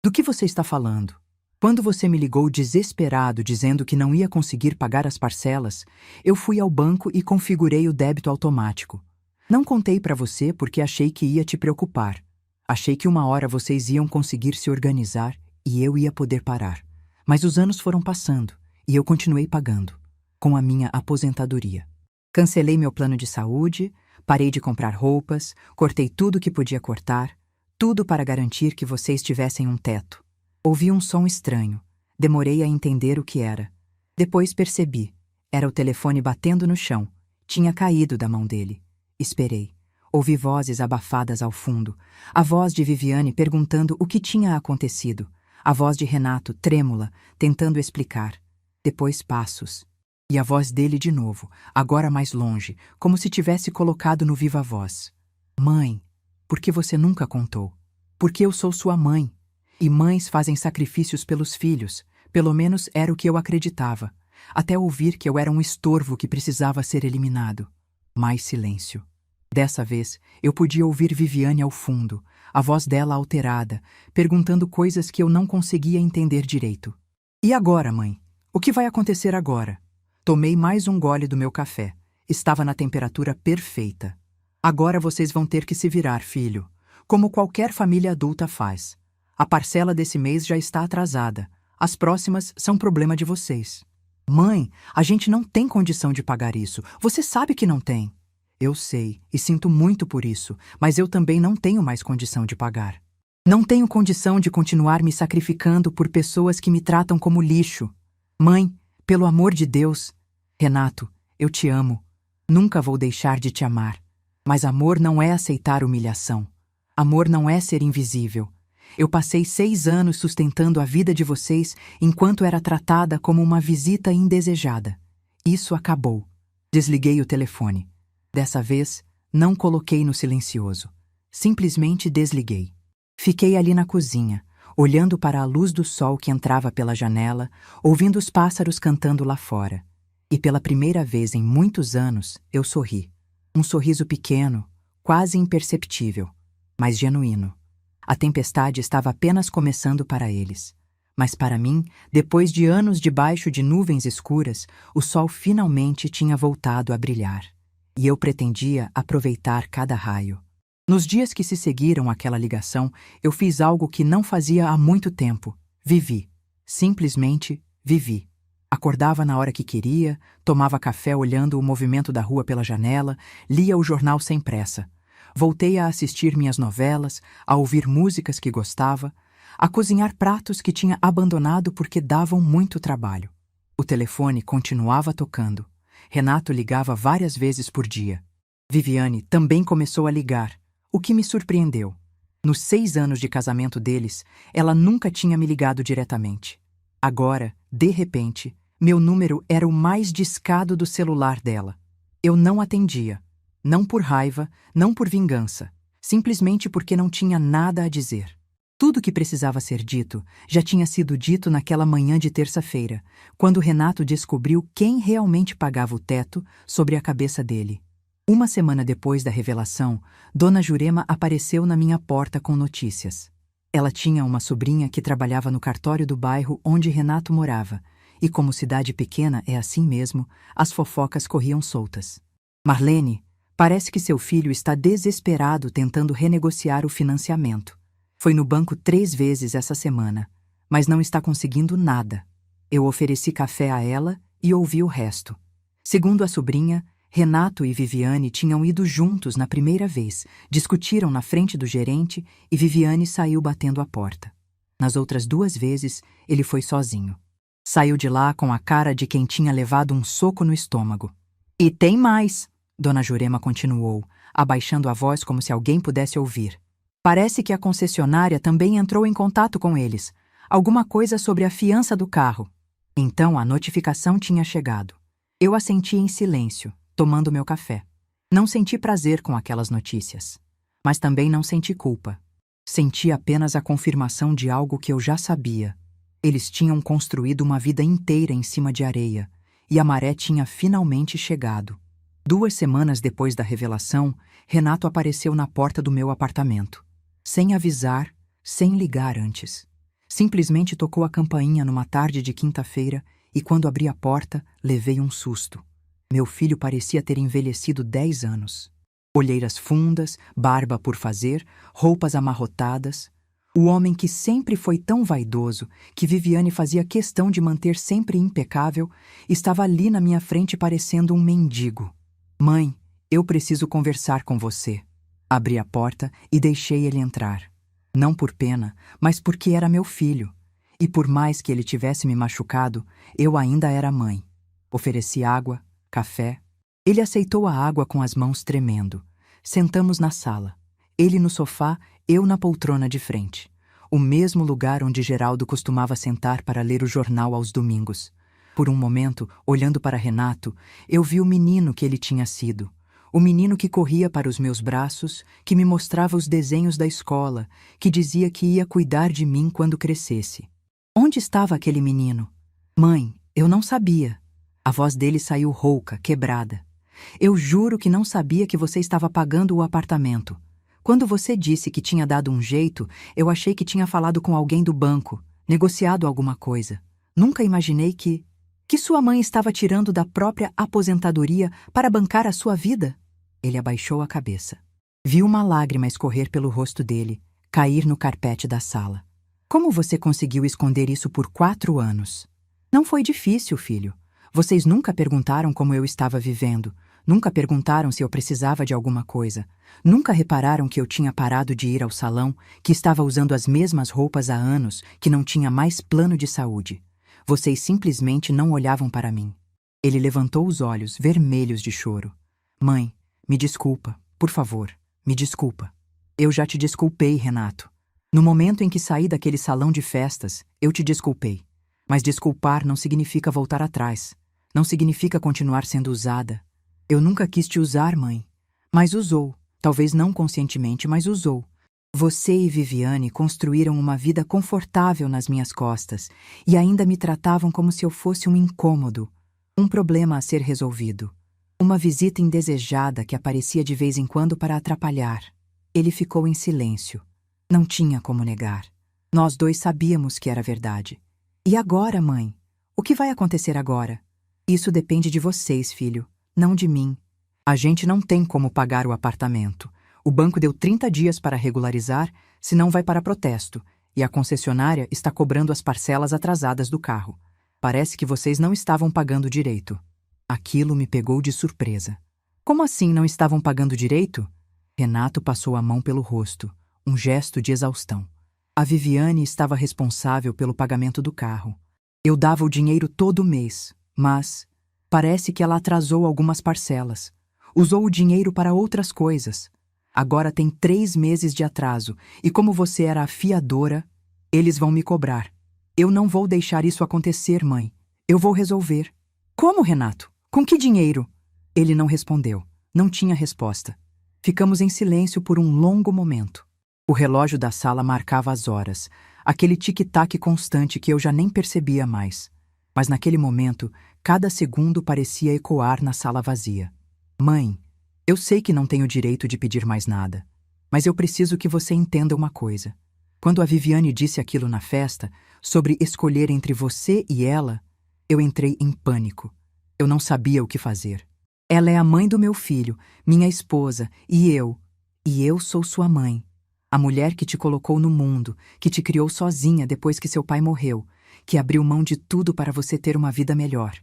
do que você está falando? Quando você me ligou desesperado dizendo que não ia conseguir pagar as parcelas, eu fui ao banco e configurei o débito automático. Não contei para você porque achei que ia te preocupar. Achei que uma hora vocês iam conseguir se organizar e eu ia poder parar. Mas os anos foram passando e eu continuei pagando, com a minha aposentadoria. Cancelei meu plano de saúde, parei de comprar roupas, cortei tudo que podia cortar, tudo para garantir que vocês tivessem um teto. Ouvi um som estranho. Demorei a entender o que era. Depois percebi. Era o telefone batendo no chão. Tinha caído da mão dele. Esperei. Ouvi vozes abafadas ao fundo. A voz de Viviane perguntando o que tinha acontecido. A voz de Renato, trêmula, tentando explicar. Depois passos. E a voz dele de novo, agora mais longe, como se tivesse colocado no viva voz. Mãe, por que você nunca contou? Porque eu sou sua mãe. E mães fazem sacrifícios pelos filhos. Pelo menos era o que eu acreditava. até ouvir que eu era um estorvo que precisava ser eliminado. Mais silêncio. Dessa vez, eu podia ouvir Viviane ao fundo, a voz dela alterada, perguntando coisas que eu não conseguia entender direito. E agora, mãe? O que vai acontecer agora? Tomei mais um gole do meu café. Estava na temperatura perfeita. Agora vocês vão ter que se virar, filho, como qualquer família adulta faz. A parcela desse mês já está atrasada. As próximas são problema de vocês. Mãe, a gente não tem condição de pagar isso. Você sabe que não tem. Eu sei, e sinto muito por isso, mas eu também não tenho mais condição de pagar. Não tenho condição de continuar me sacrificando por pessoas que me tratam como lixo. Mãe, pelo amor de Deus. Renato, eu te amo. Nunca vou deixar de te amar. Mas amor não é aceitar humilhação. Amor não é ser invisível. Eu passei 6 anos sustentando a vida de vocês enquanto era tratada como uma visita indesejada. Isso acabou. Desliguei o telefone. Dessa vez, não coloquei no silencioso. Simplesmente desliguei. Fiquei ali na cozinha, olhando para a luz do sol que entrava pela janela, ouvindo os pássaros cantando lá fora. E pela primeira vez em muitos anos, eu sorri. Um sorriso pequeno, quase imperceptível, mas genuíno. A tempestade estava apenas começando para eles. Mas para mim, depois de anos debaixo de nuvens escuras, o sol finalmente tinha voltado a brilhar. E eu pretendia aproveitar cada raio. Nos dias que se seguiram àquela ligação, eu fiz algo que não fazia há muito tempo. Vivi. Simplesmente vivi. Acordava na hora que queria, tomava café olhando o movimento da rua pela janela, lia o jornal sem pressa. Voltei a assistir minhas novelas, a ouvir músicas que gostava, a cozinhar pratos que tinha abandonado porque davam muito trabalho. O telefone continuava tocando. Renato ligava várias vezes por dia. Viviane também começou a ligar, o que me surpreendeu. Nos 6 anos de casamento deles, ela nunca tinha me ligado diretamente. Agora, de repente, meu número era o mais discado do celular dela. Eu não atendia. Não por raiva, não por vingança. Simplesmente porque não tinha nada a dizer. Tudo que precisava ser dito já tinha sido dito naquela manhã de terça-feira, quando Renato descobriu quem realmente pagava o teto sobre a cabeça dele. Uma semana depois da revelação, Dona Jurema apareceu na minha porta com notícias. Ela tinha uma sobrinha que trabalhava no cartório do bairro onde Renato morava, e como cidade pequena é assim mesmo, as fofocas corriam soltas. Marlene, parece que seu filho está desesperado tentando renegociar o financiamento. Foi no banco 3 vezes essa semana, mas não está conseguindo nada. Eu ofereci café a ela e ouvi o resto. Segundo a sobrinha, Renato e Viviane tinham ido juntos na primeira vez, discutiram na frente do gerente e Viviane saiu batendo a porta. Nas outras 2 vezes, ele foi sozinho. Saiu de lá com a cara de quem tinha levado um soco no estômago. E tem mais, Dona Jurema continuou, abaixando a voz como se alguém pudesse ouvir. Parece que a concessionária também entrou em contato com eles. Alguma coisa sobre a fiança do carro. Então a notificação tinha chegado. Eu assenti em silêncio, tomando meu café. Não senti prazer com aquelas notícias. Mas também não senti culpa. Senti apenas a confirmação de algo que eu já sabia. Eles tinham construído uma vida inteira em cima de areia, e a maré tinha finalmente chegado. 2 semanas depois da revelação, Renato apareceu na porta do meu apartamento. Sem avisar, sem ligar antes. Simplesmente tocou a campainha numa tarde de quinta-feira e quando abri a porta, levei um susto. Meu filho parecia ter envelhecido 10 anos. Olheiras fundas, barba por fazer, roupas amarrotadas. O homem que sempre foi tão vaidoso, que Viviane fazia questão de manter sempre impecável, estava ali na minha frente parecendo um mendigo. Mãe, eu preciso conversar com você. Abri a porta e deixei ele entrar. Não por pena, mas porque era meu filho. E por mais que ele tivesse me machucado, eu ainda era mãe. Ofereci água, café. Ele aceitou a água com as mãos tremendo. Sentamos na sala. Ele no sofá, eu na poltrona de frente. O mesmo lugar onde Geraldo costumava sentar para ler o jornal aos domingos. Por um momento, olhando para Renato, eu vi o menino que ele tinha sido. O menino que corria para os meus braços, que me mostrava os desenhos da escola, que dizia que ia cuidar de mim quando crescesse. Onde estava aquele menino? Mãe, eu não sabia. A voz dele saiu rouca, quebrada. Eu juro que não sabia que você estava pagando o apartamento. Quando você disse que tinha dado um jeito, eu achei que tinha falado com alguém do banco, negociado alguma coisa. Nunca imaginei que sua mãe estava tirando da própria aposentadoria para bancar a sua vida. Ele abaixou a cabeça. Vi uma lágrima escorrer pelo rosto dele, cair no carpete da sala. Como você conseguiu esconder isso por 4 anos? Não foi difícil, filho. Vocês nunca perguntaram como eu estava vivendo. Nunca perguntaram se eu precisava de alguma coisa. Nunca repararam que eu tinha parado de ir ao salão, que estava usando as mesmas roupas há anos, que não tinha mais plano de saúde. Vocês simplesmente não olhavam para mim. Ele levantou os olhos, vermelhos de choro. Mãe, me desculpa, por favor, me desculpa. Eu já te desculpei, Renato. No momento em que saí daquele salão de festas, eu te desculpei. Mas desculpar não significa voltar atrás. Não significa continuar sendo usada. Eu nunca quis te usar, mãe. Mas usou. Talvez não conscientemente, mas usou. Você e Viviane construíram uma vida confortável nas minhas costas e ainda me tratavam como se eu fosse um incômodo, um problema a ser resolvido. Uma visita indesejada que aparecia de vez em quando para atrapalhar. Ele ficou em silêncio. Não tinha como negar. Nós dois sabíamos que era verdade. E agora, mãe? O que vai acontecer agora? Isso depende de vocês, filho. Não de mim. A gente não tem como pagar o apartamento. O banco deu 30 dias para regularizar, senão vai para protesto, e a concessionária está cobrando as parcelas atrasadas do carro. Parece que vocês não estavam pagando direito. Aquilo me pegou de surpresa. Como assim não estavam pagando direito? Renato passou a mão pelo rosto, um gesto de exaustão. A Viviane estava responsável pelo pagamento do carro. Eu dava o dinheiro todo mês, mas parece que ela atrasou algumas parcelas. Usou o dinheiro para outras coisas. Agora tem 3 meses de atraso, e como você era a fiadora, eles vão me cobrar. Eu não vou deixar isso acontecer, mãe. Eu vou resolver. Como, Renato? Com que dinheiro? Ele não respondeu. Não tinha resposta. Ficamos em silêncio por um longo momento. O relógio da sala marcava as horas, aquele tic-tac constante que eu já nem percebia mais. Mas naquele momento, cada segundo parecia ecoar na sala vazia. Mãe, eu sei que não tenho direito de pedir mais nada, mas eu preciso que você entenda uma coisa. Quando a Viviane disse aquilo na festa, sobre escolher entre você e ela, eu entrei em pânico. Eu não sabia o que fazer. Ela é a mãe do meu filho, minha esposa, e eu sou sua mãe. A mulher que te colocou no mundo, que te criou sozinha depois que seu pai morreu, que abriu mão de tudo para você ter uma vida melhor.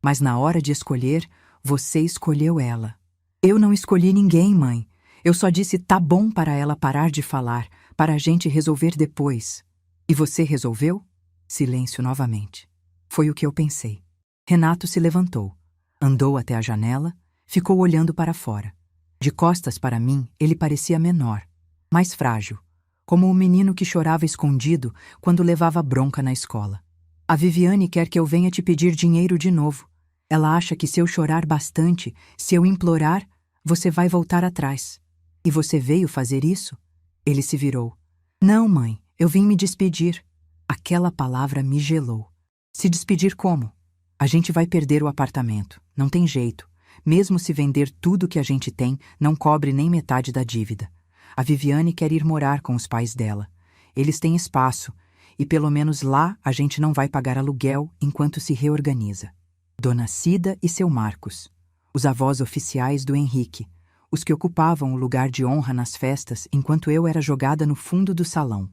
Mas na hora de escolher, você escolheu ela. Eu não escolhi ninguém, mãe. Eu só disse tá bom para ela parar de falar, para a gente resolver depois. E você resolveu? Silêncio novamente. Foi o que eu pensei. Renato se levantou, andou até a janela, ficou olhando para fora. De costas para mim, ele parecia menor, mais frágil, como um menino que chorava escondido quando levava bronca na escola. A Viviane quer que eu venha te pedir dinheiro de novo. Ela acha que se eu chorar bastante, se eu implorar, você vai voltar atrás. E você veio fazer isso? Ele se virou. Não, mãe, eu vim me despedir. Aquela palavra me gelou. Se despedir como? A gente vai perder o apartamento. Não tem jeito. Mesmo se vender tudo que a gente tem, não cobre nem metade da dívida. A Viviane quer ir morar com os pais dela. Eles têm espaço, e pelo menos lá a gente não vai pagar aluguel enquanto se reorganiza. Dona Cida e seu Marcos, os avós oficiais do Henrique, os que ocupavam o lugar de honra nas festas enquanto eu era jogada no fundo do salão.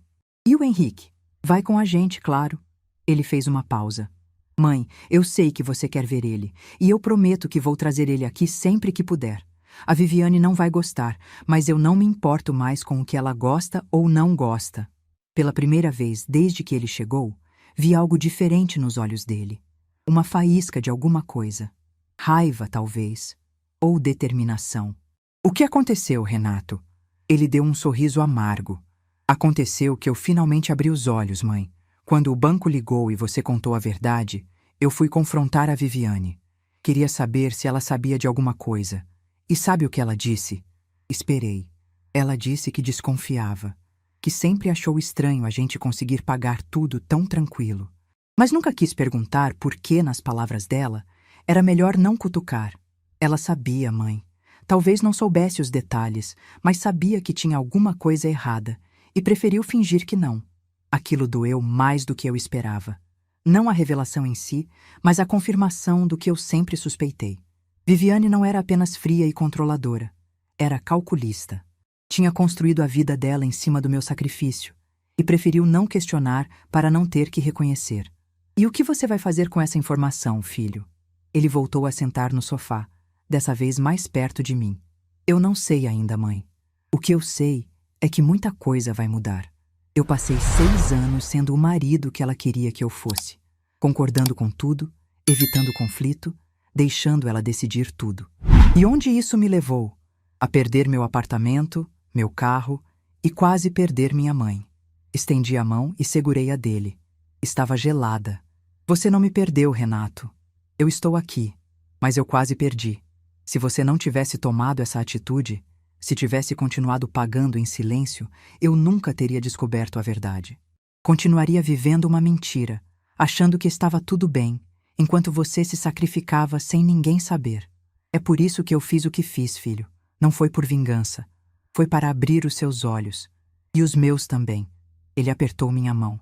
E o Henrique? Vai com a gente, claro. Ele fez uma pausa. Mãe, eu sei que você quer ver ele, e eu prometo que vou trazer ele aqui sempre que puder. A Viviane não vai gostar, mas eu não me importo mais com o que ela gosta ou não gosta. Pela primeira vez desde que ele chegou, vi algo diferente nos olhos dele. Uma faísca de alguma coisa. Raiva, talvez. Ou determinação. O que aconteceu, Renato? Ele deu um sorriso amargo. Aconteceu que eu finalmente abri os olhos, mãe. Quando o banco ligou e você contou a verdade, eu fui confrontar a Viviane. Queria saber se ela sabia de alguma coisa. E sabe o que ela disse? Esperei. Ela disse que desconfiava, que sempre achou estranho a gente conseguir pagar tudo tão tranquilo. Mas nunca quis perguntar por que, nas palavras dela, Era melhor não cutucar. Ela sabia, mãe. Talvez não soubesse os detalhes, mas sabia que tinha alguma coisa errada e preferiu fingir que não. Aquilo doeu mais do que eu esperava. Não a revelação em si, mas a confirmação do que eu sempre suspeitei. Viviane não era apenas fria e controladora. Era calculista. Tinha construído a vida dela em cima do meu sacrifício e preferiu não questionar para não ter que reconhecer. E o que você vai fazer com essa informação, filho? Ele voltou a sentar no sofá, dessa vez mais perto de mim. Eu não sei ainda, mãe. O que eu sei é que muita coisa vai mudar. Eu passei 6 anos sendo o marido que ela queria que eu fosse, concordando com tudo, evitando conflito, deixando ela decidir tudo. E onde isso me levou? A perder meu apartamento, meu carro e quase perder minha mãe. Estendi a mão e segurei a dele. Estava gelada. Você não me perdeu, Renato. Eu estou aqui, mas eu quase perdi. Se você não tivesse tomado essa atitude, se tivesse continuado pagando em silêncio, eu nunca teria descoberto a verdade. Continuaria vivendo uma mentira, achando que estava tudo bem, enquanto você se sacrificava sem ninguém saber. É por isso que eu fiz o que fiz, filho. Não foi por vingança. Foi para abrir os seus olhos. E os meus também. Ele apertou minha mão.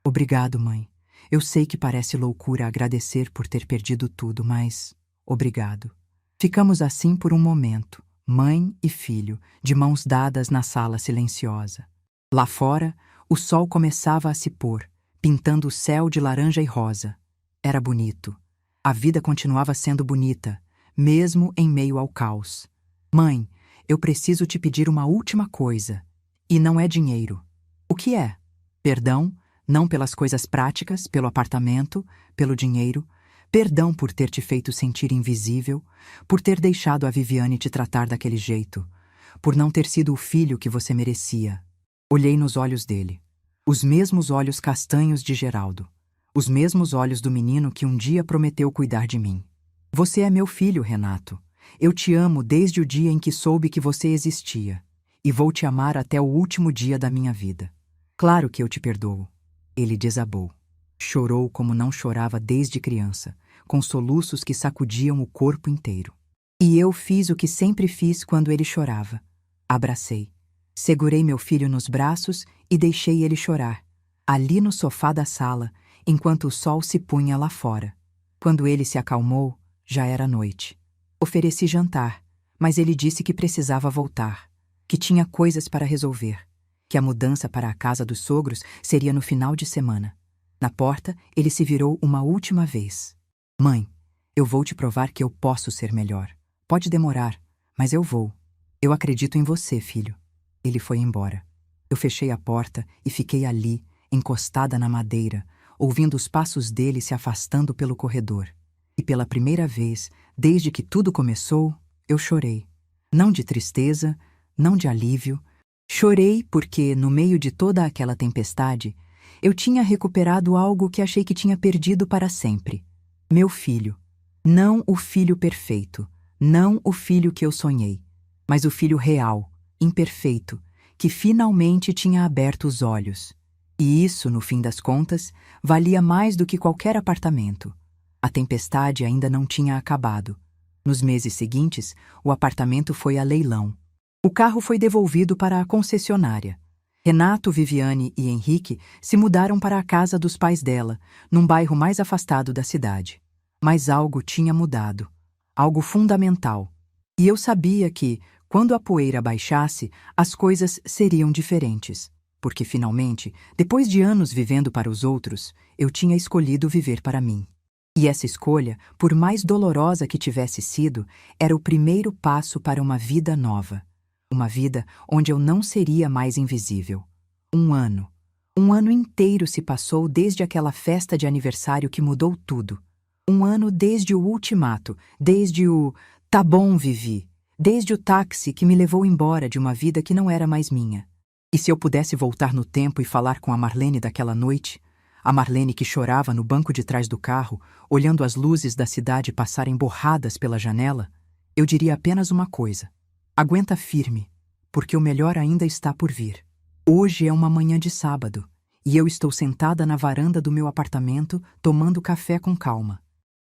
Obrigado, mãe. Eu sei que parece loucura agradecer por ter perdido tudo, mas... obrigado. Ficamos assim por um momento, mãe e filho, de mãos dadas na sala silenciosa. Lá fora, o sol começava a se pôr, pintando o céu de laranja e rosa. Era bonito. A vida continuava sendo bonita, mesmo em meio ao caos. Mãe, eu preciso te pedir uma última coisa. E não é dinheiro. O que é? Perdão, não pelas coisas práticas, pelo apartamento, pelo dinheiro. Perdão por ter te feito sentir invisível, por ter deixado a Viviane te tratar daquele jeito, por não ter sido o filho que você merecia. Olhei nos olhos dele. Os mesmos olhos castanhos de Geraldo. Os mesmos olhos do menino que um dia prometeu cuidar de mim. Você é meu filho, Renato. Eu te amo desde o dia em que soube que você existia. E vou te amar até o último dia da minha vida. Claro que eu te perdoo. Ele desabou. Chorou como não chorava desde criança, com soluços que sacudiam o corpo inteiro. E eu fiz o que sempre fiz quando ele chorava. Abracei. Segurei meu filho nos braços e deixei ele chorar, ali no sofá da sala, enquanto o sol se punha lá fora. Quando ele se acalmou, já era noite. Ofereci jantar, mas ele disse que precisava voltar, que tinha coisas para resolver, que a mudança para a casa dos sogros seria no final de semana. Na porta, ele se virou uma última vez. Mãe, eu vou te provar que eu posso ser melhor. Pode demorar, mas eu vou. Eu acredito em você, filho. Ele foi embora. Eu fechei a porta e fiquei ali, encostada na madeira, ouvindo os passos dele se afastando pelo corredor. E pela primeira vez, desde que tudo começou, eu chorei. Não de tristeza, não de alívio. Chorei porque, no meio de toda aquela tempestade, eu tinha recuperado algo que achei que tinha perdido para sempre. Meu filho. Não o filho perfeito, não o filho que eu sonhei, mas o filho real, imperfeito, que finalmente tinha aberto os olhos. E isso, no fim das contas, valia mais do que qualquer apartamento. A tempestade ainda não tinha acabado. Nos meses seguintes, o apartamento foi a leilão. O carro foi devolvido para a concessionária. Renato, Viviane e Henrique se mudaram para a casa dos pais dela, num bairro mais afastado da cidade. Mas algo tinha mudado. Algo fundamental. E eu sabia que, quando a poeira baixasse, as coisas seriam diferentes. Porque, finalmente, depois de anos vivendo para os outros, eu tinha escolhido viver para mim. E essa escolha, por mais dolorosa que tivesse sido, era o primeiro passo para uma vida nova. Uma vida onde eu não seria mais invisível. Um ano inteiro se passou desde aquela festa de aniversário que mudou tudo. Um ano desde o ultimato, desde o "tá bom, Vivi", desde o táxi que me levou embora de uma vida que não era mais minha. E se eu pudesse voltar no tempo e falar com a Marlene daquela noite, a Marlene que chorava no banco de trás do carro, olhando as luzes da cidade passarem borradas pela janela, eu diria apenas uma coisa. Aguenta firme, porque o melhor ainda está por vir. Hoje é uma manhã de sábado, e eu estou sentada na varanda do meu apartamento tomando café com calma.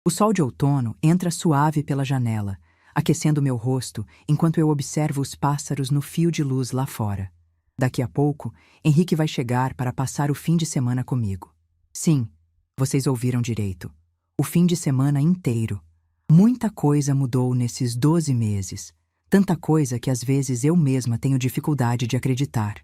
O sol de outono entra suave pela janela, aquecendo meu rosto enquanto eu observo os pássaros no fio de luz lá fora. Daqui a pouco, Henrique vai chegar para passar o fim de semana comigo. Sim, vocês ouviram direito. O fim de semana inteiro. Muita coisa mudou nesses 12 meses. Tanta coisa que às vezes eu mesma tenho dificuldade de acreditar.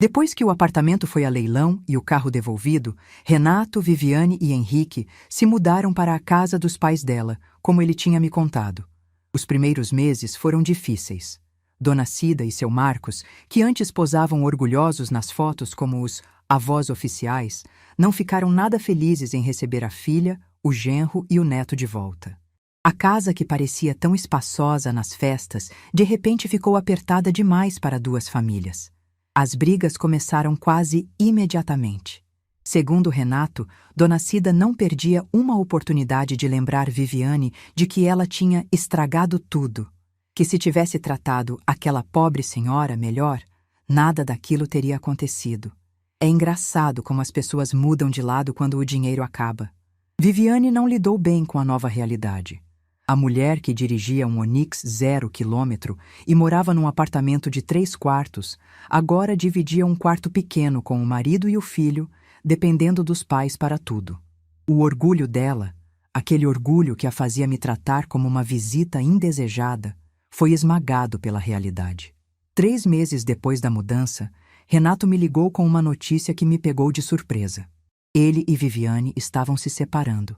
Depois que o apartamento foi a leilão e o carro devolvido, Renato, Viviane e Henrique se mudaram para a casa dos pais dela, como ele tinha me contado. Os primeiros meses foram difíceis. Dona Cida e seu Marcos, que antes posavam orgulhosos nas fotos como os avós oficiais, não ficaram nada felizes em receber a filha, o genro e o neto de volta. A casa que parecia tão espaçosa nas festas, de repente ficou apertada demais para duas famílias. As brigas começaram quase imediatamente. Segundo Renato, Dona Cida não perdia uma oportunidade de lembrar Viviane de que ela tinha estragado tudo, que se tivesse tratado aquela pobre senhora melhor, nada daquilo teria acontecido. É engraçado como as pessoas mudam de lado quando o dinheiro acaba. Viviane não lidou bem com a nova realidade. A mulher que dirigia um Onix 0 km e morava num apartamento de 3 quartos, agora dividia um quarto pequeno com o marido e o filho, dependendo dos pais para tudo. O orgulho dela, aquele orgulho que a fazia me tratar como uma visita indesejada, foi esmagado pela realidade. 3 meses depois da mudança, Renato me ligou com uma notícia que me pegou de surpresa. Ele e Viviane estavam se separando.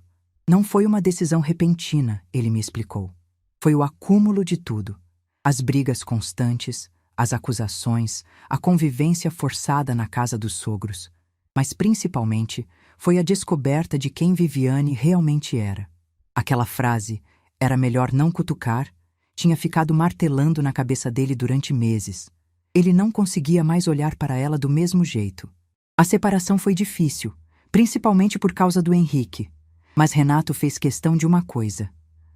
Não foi uma decisão repentina, ele me explicou. Foi o acúmulo de tudo. As brigas constantes, as acusações, a convivência forçada na casa dos sogros. Mas principalmente foi a descoberta de quem Viviane realmente era. Aquela frase, "era melhor não cutucar", tinha ficado martelando na cabeça dele durante meses. Ele não conseguia mais olhar para ela do mesmo jeito. A separação foi difícil, principalmente por causa do Henrique. Mas Renato fez questão de uma coisa: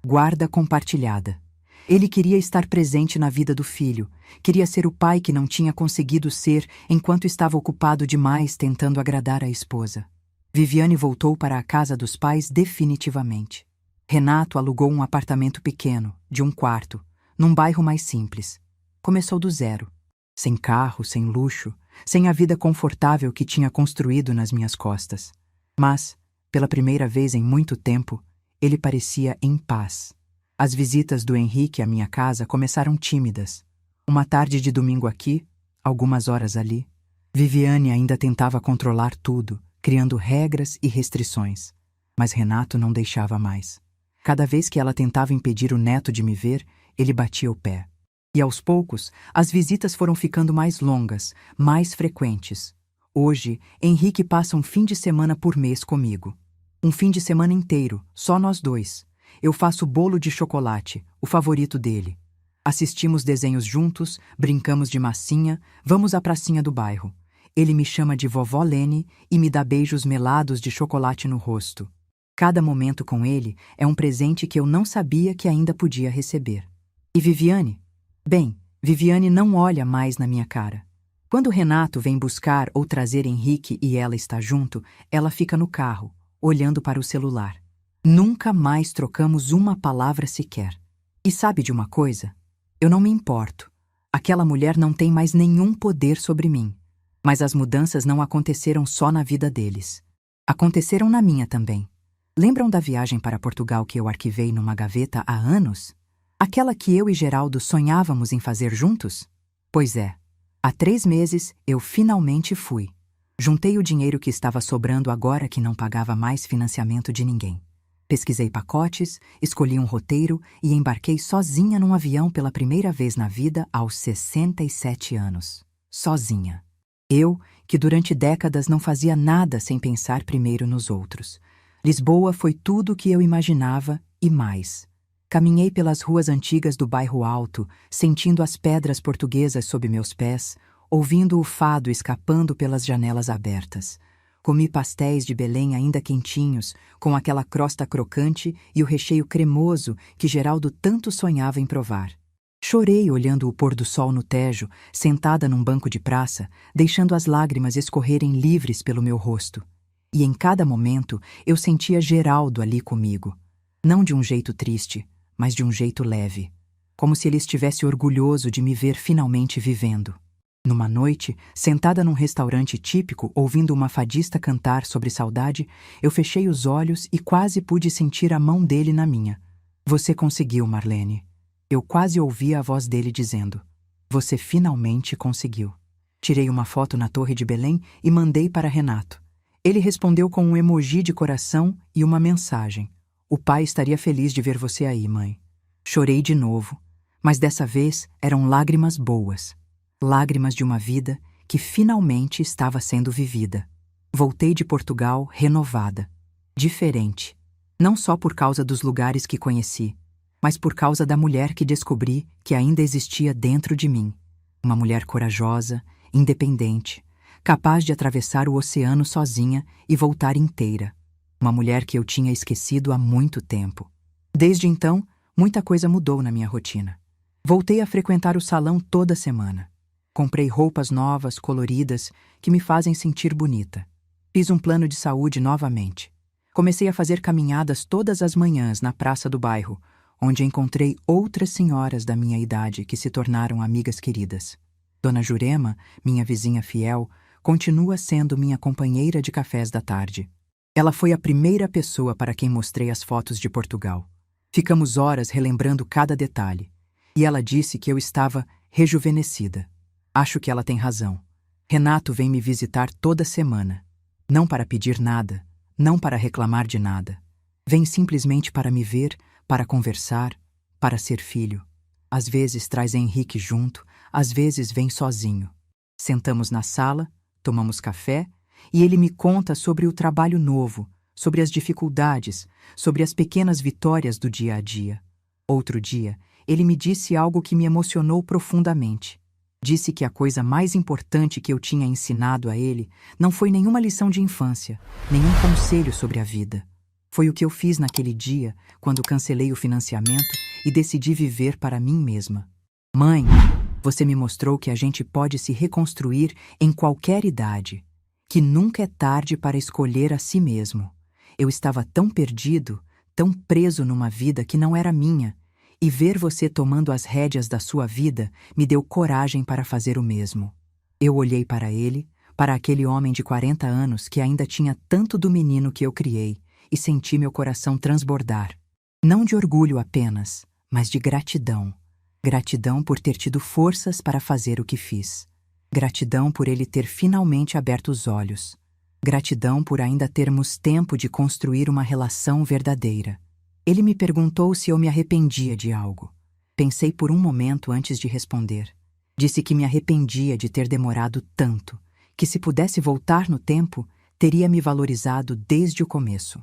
guarda compartilhada. Ele queria estar presente na vida do filho, queria ser o pai que não tinha conseguido ser enquanto estava ocupado demais tentando agradar a esposa. Viviane voltou para a casa dos pais definitivamente. Renato alugou um apartamento pequeno, de 1 quarto, num bairro mais simples. Começou do zero. Sem carro, sem luxo, sem a vida confortável que tinha construído nas minhas costas. Mas, pela primeira vez em muito tempo, ele parecia em paz. As visitas do Henrique à minha casa começaram tímidas. Uma tarde de domingo aqui, algumas horas ali. Viviane ainda tentava controlar tudo, criando regras e restrições. Mas Renato não deixava mais. Cada vez que ela tentava impedir o neto de me ver, ele batia o pé. E aos poucos, as visitas foram ficando mais longas, mais frequentes. Hoje, Henrique passa um fim de semana por mês comigo. Um fim de semana inteiro, só nós dois. Eu faço bolo de chocolate, o favorito dele. Assistimos desenhos juntos, brincamos de massinha, vamos à pracinha do bairro. Ele me chama de vovó Lene e me dá beijos melados de chocolate no rosto. Cada momento com ele é um presente que eu não sabia que ainda podia receber. E Viviane? Bem, Viviane não olha mais na minha cara. Quando Renato vem buscar ou trazer Henrique e ela está junto, ela fica no carro, olhando para o celular. Nunca mais trocamos uma palavra sequer. E sabe de uma coisa? Eu não me importo. Aquela mulher não tem mais nenhum poder sobre mim. Mas as mudanças não aconteceram só na vida deles. Aconteceram na minha também. Lembram da viagem para Portugal que eu arquivei numa gaveta há anos? Aquela que eu e Geraldo sonhávamos em fazer juntos? Pois é. Há 3 meses, eu finalmente fui. Juntei o dinheiro que estava sobrando agora que não pagava mais financiamento de ninguém. Pesquisei pacotes, escolhi um roteiro e embarquei sozinha num avião pela primeira vez na vida aos 67 anos. Sozinha. Eu, que durante décadas não fazia nada sem pensar primeiro nos outros. Lisboa foi tudo o que eu imaginava e mais. Caminhei pelas ruas antigas do bairro Alto, sentindo as pedras portuguesas sob meus pés, ouvindo o fado escapando pelas janelas abertas. Comi pastéis de Belém ainda quentinhos, com aquela crosta crocante e o recheio cremoso que Geraldo tanto sonhava em provar. Chorei olhando o pôr do sol no Tejo, sentada num banco de praça, deixando as lágrimas escorrerem livres pelo meu rosto. E em cada momento eu sentia Geraldo ali comigo. Não de um jeito triste, mas de um jeito leve, como se ele estivesse orgulhoso de me ver finalmente vivendo. Numa noite, sentada num restaurante típico, ouvindo uma fadista cantar sobre saudade, eu fechei os olhos e quase pude sentir a mão dele na minha. Você conseguiu, Marlene. Eu quase ouvi a voz dele dizendo. Você finalmente conseguiu. Tirei uma foto na Torre de Belém e mandei para Renato. Ele respondeu com um emoji de coração e uma mensagem. O pai estaria feliz de ver você aí, mãe. Chorei de novo, mas dessa vez eram lágrimas boas. Lágrimas de uma vida que finalmente estava sendo vivida. Voltei de Portugal renovada, diferente. Não só por causa dos lugares que conheci, mas por causa da mulher que descobri que ainda existia dentro de mim. Uma mulher corajosa, independente, capaz de atravessar o oceano sozinha e voltar inteira. Uma mulher que eu tinha esquecido há muito tempo. Desde então, muita coisa mudou na minha rotina. Voltei a frequentar o salão toda semana. Comprei roupas novas, coloridas, que me fazem sentir bonita. Fiz um plano de saúde novamente. Comecei a fazer caminhadas todas as manhãs na praça do bairro, onde encontrei outras senhoras da minha idade que se tornaram amigas queridas. Dona Jurema, minha vizinha fiel, continua sendo minha companheira de cafés da tarde. Ela foi a primeira pessoa para quem mostrei as fotos de Portugal. Ficamos horas relembrando cada detalhe, e ela disse que eu estava rejuvenescida. Acho que ela tem razão. Renato vem me visitar toda semana. Não para pedir nada, não para reclamar de nada. Vem simplesmente para me ver, para conversar, para ser filho. Às vezes traz Henrique junto, às vezes vem sozinho. Sentamos na sala, tomamos café, e ele me conta sobre o trabalho novo, sobre as dificuldades, sobre as pequenas vitórias do dia a dia. Outro dia, ele me disse algo que me emocionou profundamente. Disse que a coisa mais importante que eu tinha ensinado a ele não foi nenhuma lição de infância, nenhum conselho sobre a vida. Foi o que eu fiz naquele dia, quando cancelei o financiamento e decidi viver para mim mesma. Mãe, você me mostrou que a gente pode se reconstruir em qualquer idade, que nunca é tarde para escolher a si mesmo. Eu estava tão perdido, tão preso numa vida que não era minha, e ver você tomando as rédeas da sua vida me deu coragem para fazer o mesmo. Eu olhei para ele, para aquele homem de 40 anos que ainda tinha tanto do menino que eu criei, e senti meu coração transbordar. Não de orgulho apenas, mas de gratidão. Gratidão por ter tido forças para fazer o que fiz. Gratidão por ele ter finalmente aberto os olhos. Gratidão por ainda termos tempo de construir uma relação verdadeira. Ele me perguntou se eu me arrependia de algo. Pensei por um momento antes de responder. Disse que me arrependia de ter demorado tanto, que se pudesse voltar no tempo, teria me valorizado desde o começo.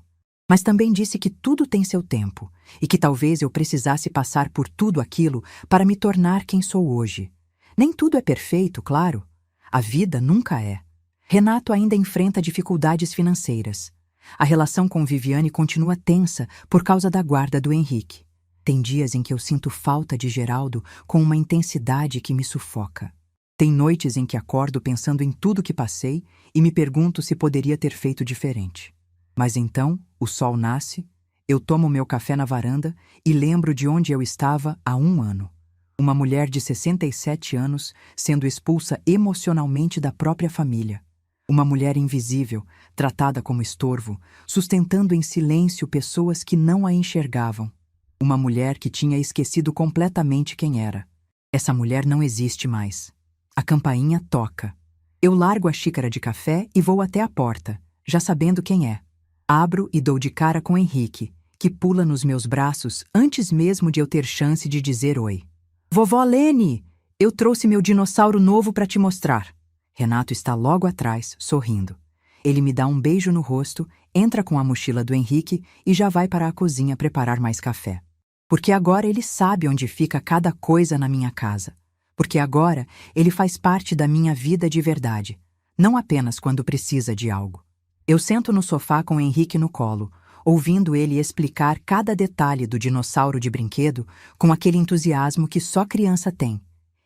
Mas também disse que tudo tem seu tempo e que talvez eu precisasse passar por tudo aquilo para me tornar quem sou hoje. Nem tudo é perfeito, claro. A vida nunca é. Renato ainda enfrenta dificuldades financeiras. A relação com Viviane continua tensa por causa da guarda do Henrique. Tem dias em que eu sinto falta de Geraldo com uma intensidade que me sufoca. Tem noites em que acordo pensando em tudo que passei e me pergunto se poderia ter feito diferente. Mas então, o sol nasce, eu tomo meu café na varanda e lembro de onde eu estava há 1 ano. Uma mulher de 67 anos sendo expulsa emocionalmente da própria família. Uma mulher invisível, tratada como estorvo, sustentando em silêncio pessoas que não a enxergavam. Uma mulher que tinha esquecido completamente quem era. Essa mulher não existe mais. A campainha toca. Eu largo a xícara de café e vou até a porta, já sabendo quem é. Abro e dou de cara com Henrique, que pula nos meus braços antes mesmo de eu ter chance de dizer oi. Vovó Lene, eu trouxe meu dinossauro novo para te mostrar. Renato está logo atrás, sorrindo. Ele me dá um beijo no rosto, entra com a mochila do Henrique e já vai para a cozinha preparar mais café. Porque agora ele sabe onde fica cada coisa na minha casa. Porque agora ele faz parte da minha vida de verdade, não apenas quando precisa de algo. Eu sento no sofá com o Henrique no colo, ouvindo ele explicar cada detalhe do dinossauro de brinquedo com aquele entusiasmo que só criança tem.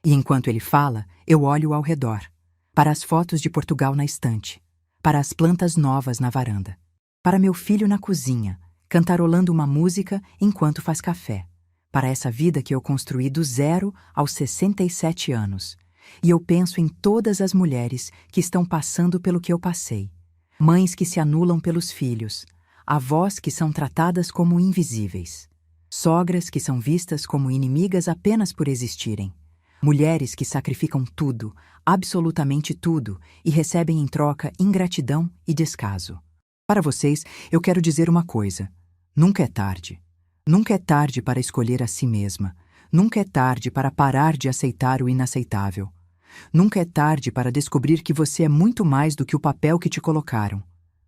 E enquanto ele fala, eu olho ao redor. Para as fotos de Portugal na estante, para as plantas novas na varanda, para meu filho na cozinha, cantarolando uma música enquanto faz café, para essa vida que eu construí do 0 aos 67 anos. E eu penso em todas as mulheres que estão passando pelo que eu passei. Mães que se anulam pelos filhos, avós que são tratadas como invisíveis, sogras que são vistas como inimigas apenas por existirem, mulheres que sacrificam tudo, absolutamente tudo, e recebem em troca ingratidão e descaso. Para vocês, eu quero dizer uma coisa: nunca é tarde. Nunca é tarde para escolher a si mesma. Nunca é tarde para parar de aceitar o inaceitável. Nunca é tarde para descobrir que você é muito mais do que o papel que te colocaram.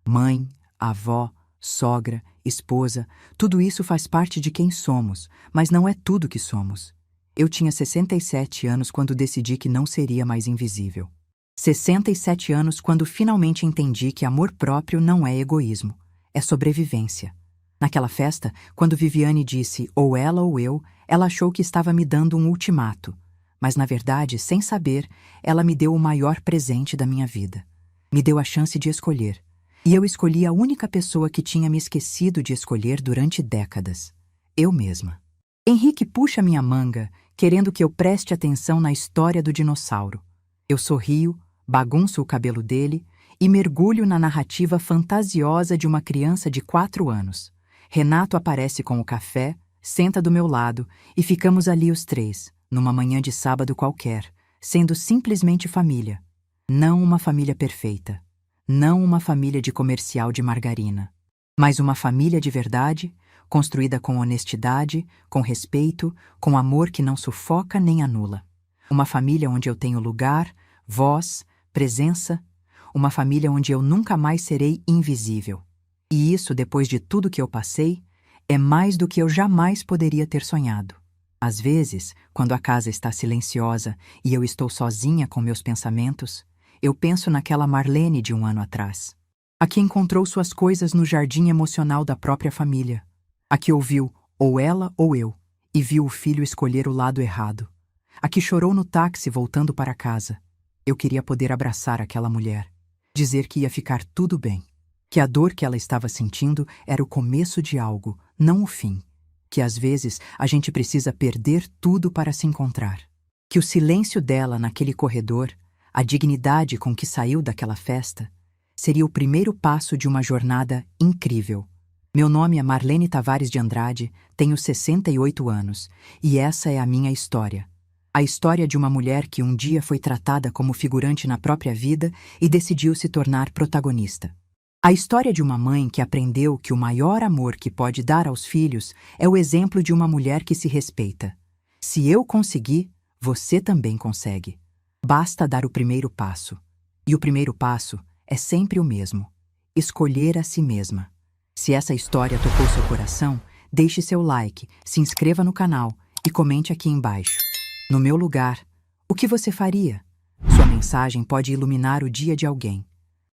Mãe, avó, sogra, esposa, tudo isso faz parte de quem somos, mas não é tudo que somos. Eu tinha 67 anos quando decidi que não seria mais invisível. 67 anos quando finalmente entendi que amor próprio não é egoísmo, é sobrevivência. Naquela festa, quando Viviane disse ou ela ou eu, ela achou que estava me dando um ultimato. Mas, na verdade, sem saber, ela me deu o maior presente da minha vida. Me deu a chance de escolher. E eu escolhi a única pessoa que tinha me esquecido de escolher durante décadas. Eu mesma. Henrique puxa minha manga, querendo que eu preste atenção na história do dinossauro. Eu sorrio, bagunço o cabelo dele e mergulho na narrativa fantasiosa de uma criança de 4 anos. Renato aparece com o café, senta do meu lado e ficamos ali os três, numa manhã de sábado qualquer, sendo simplesmente família. Não uma família perfeita. Não uma família de comercial de margarina. Mas uma família de verdade, construída com honestidade, com respeito, com amor que não sufoca nem anula. Uma família onde eu tenho lugar, voz, presença. Uma família onde eu nunca mais serei invisível. E isso, depois de tudo que eu passei, é mais do que eu jamais poderia ter sonhado. Às vezes, quando a casa está silenciosa e eu estou sozinha com meus pensamentos, eu penso naquela Marlene de 1 ano atrás. A que encontrou suas coisas no jardim emocional da própria família. A que ouviu ou ela ou eu e viu o filho escolher o lado errado. A que chorou no táxi voltando para casa. Eu queria poder abraçar aquela mulher. Dizer que ia ficar tudo bem. Que a dor que ela estava sentindo era o começo de algo, não o fim. Que às vezes a gente precisa perder tudo para se encontrar. Que o silêncio dela naquele corredor, a dignidade com que saiu daquela festa, seria o primeiro passo de uma jornada incrível. Meu nome é Marlene Tavares de Andrade, tenho 68 anos, e essa é a minha história. A história de uma mulher que um dia foi tratada como figurante na própria vida e decidiu se tornar protagonista. A história de uma mãe que aprendeu que o maior amor que pode dar aos filhos é o exemplo de uma mulher que se respeita. Se eu consegui, você também consegue. Basta dar o primeiro passo. E o primeiro passo é sempre o mesmo: escolher a si mesma. Se essa história tocou seu coração, deixe seu like, se inscreva no canal e comente aqui embaixo. No meu lugar, o que você faria? Sua mensagem pode iluminar o dia de alguém.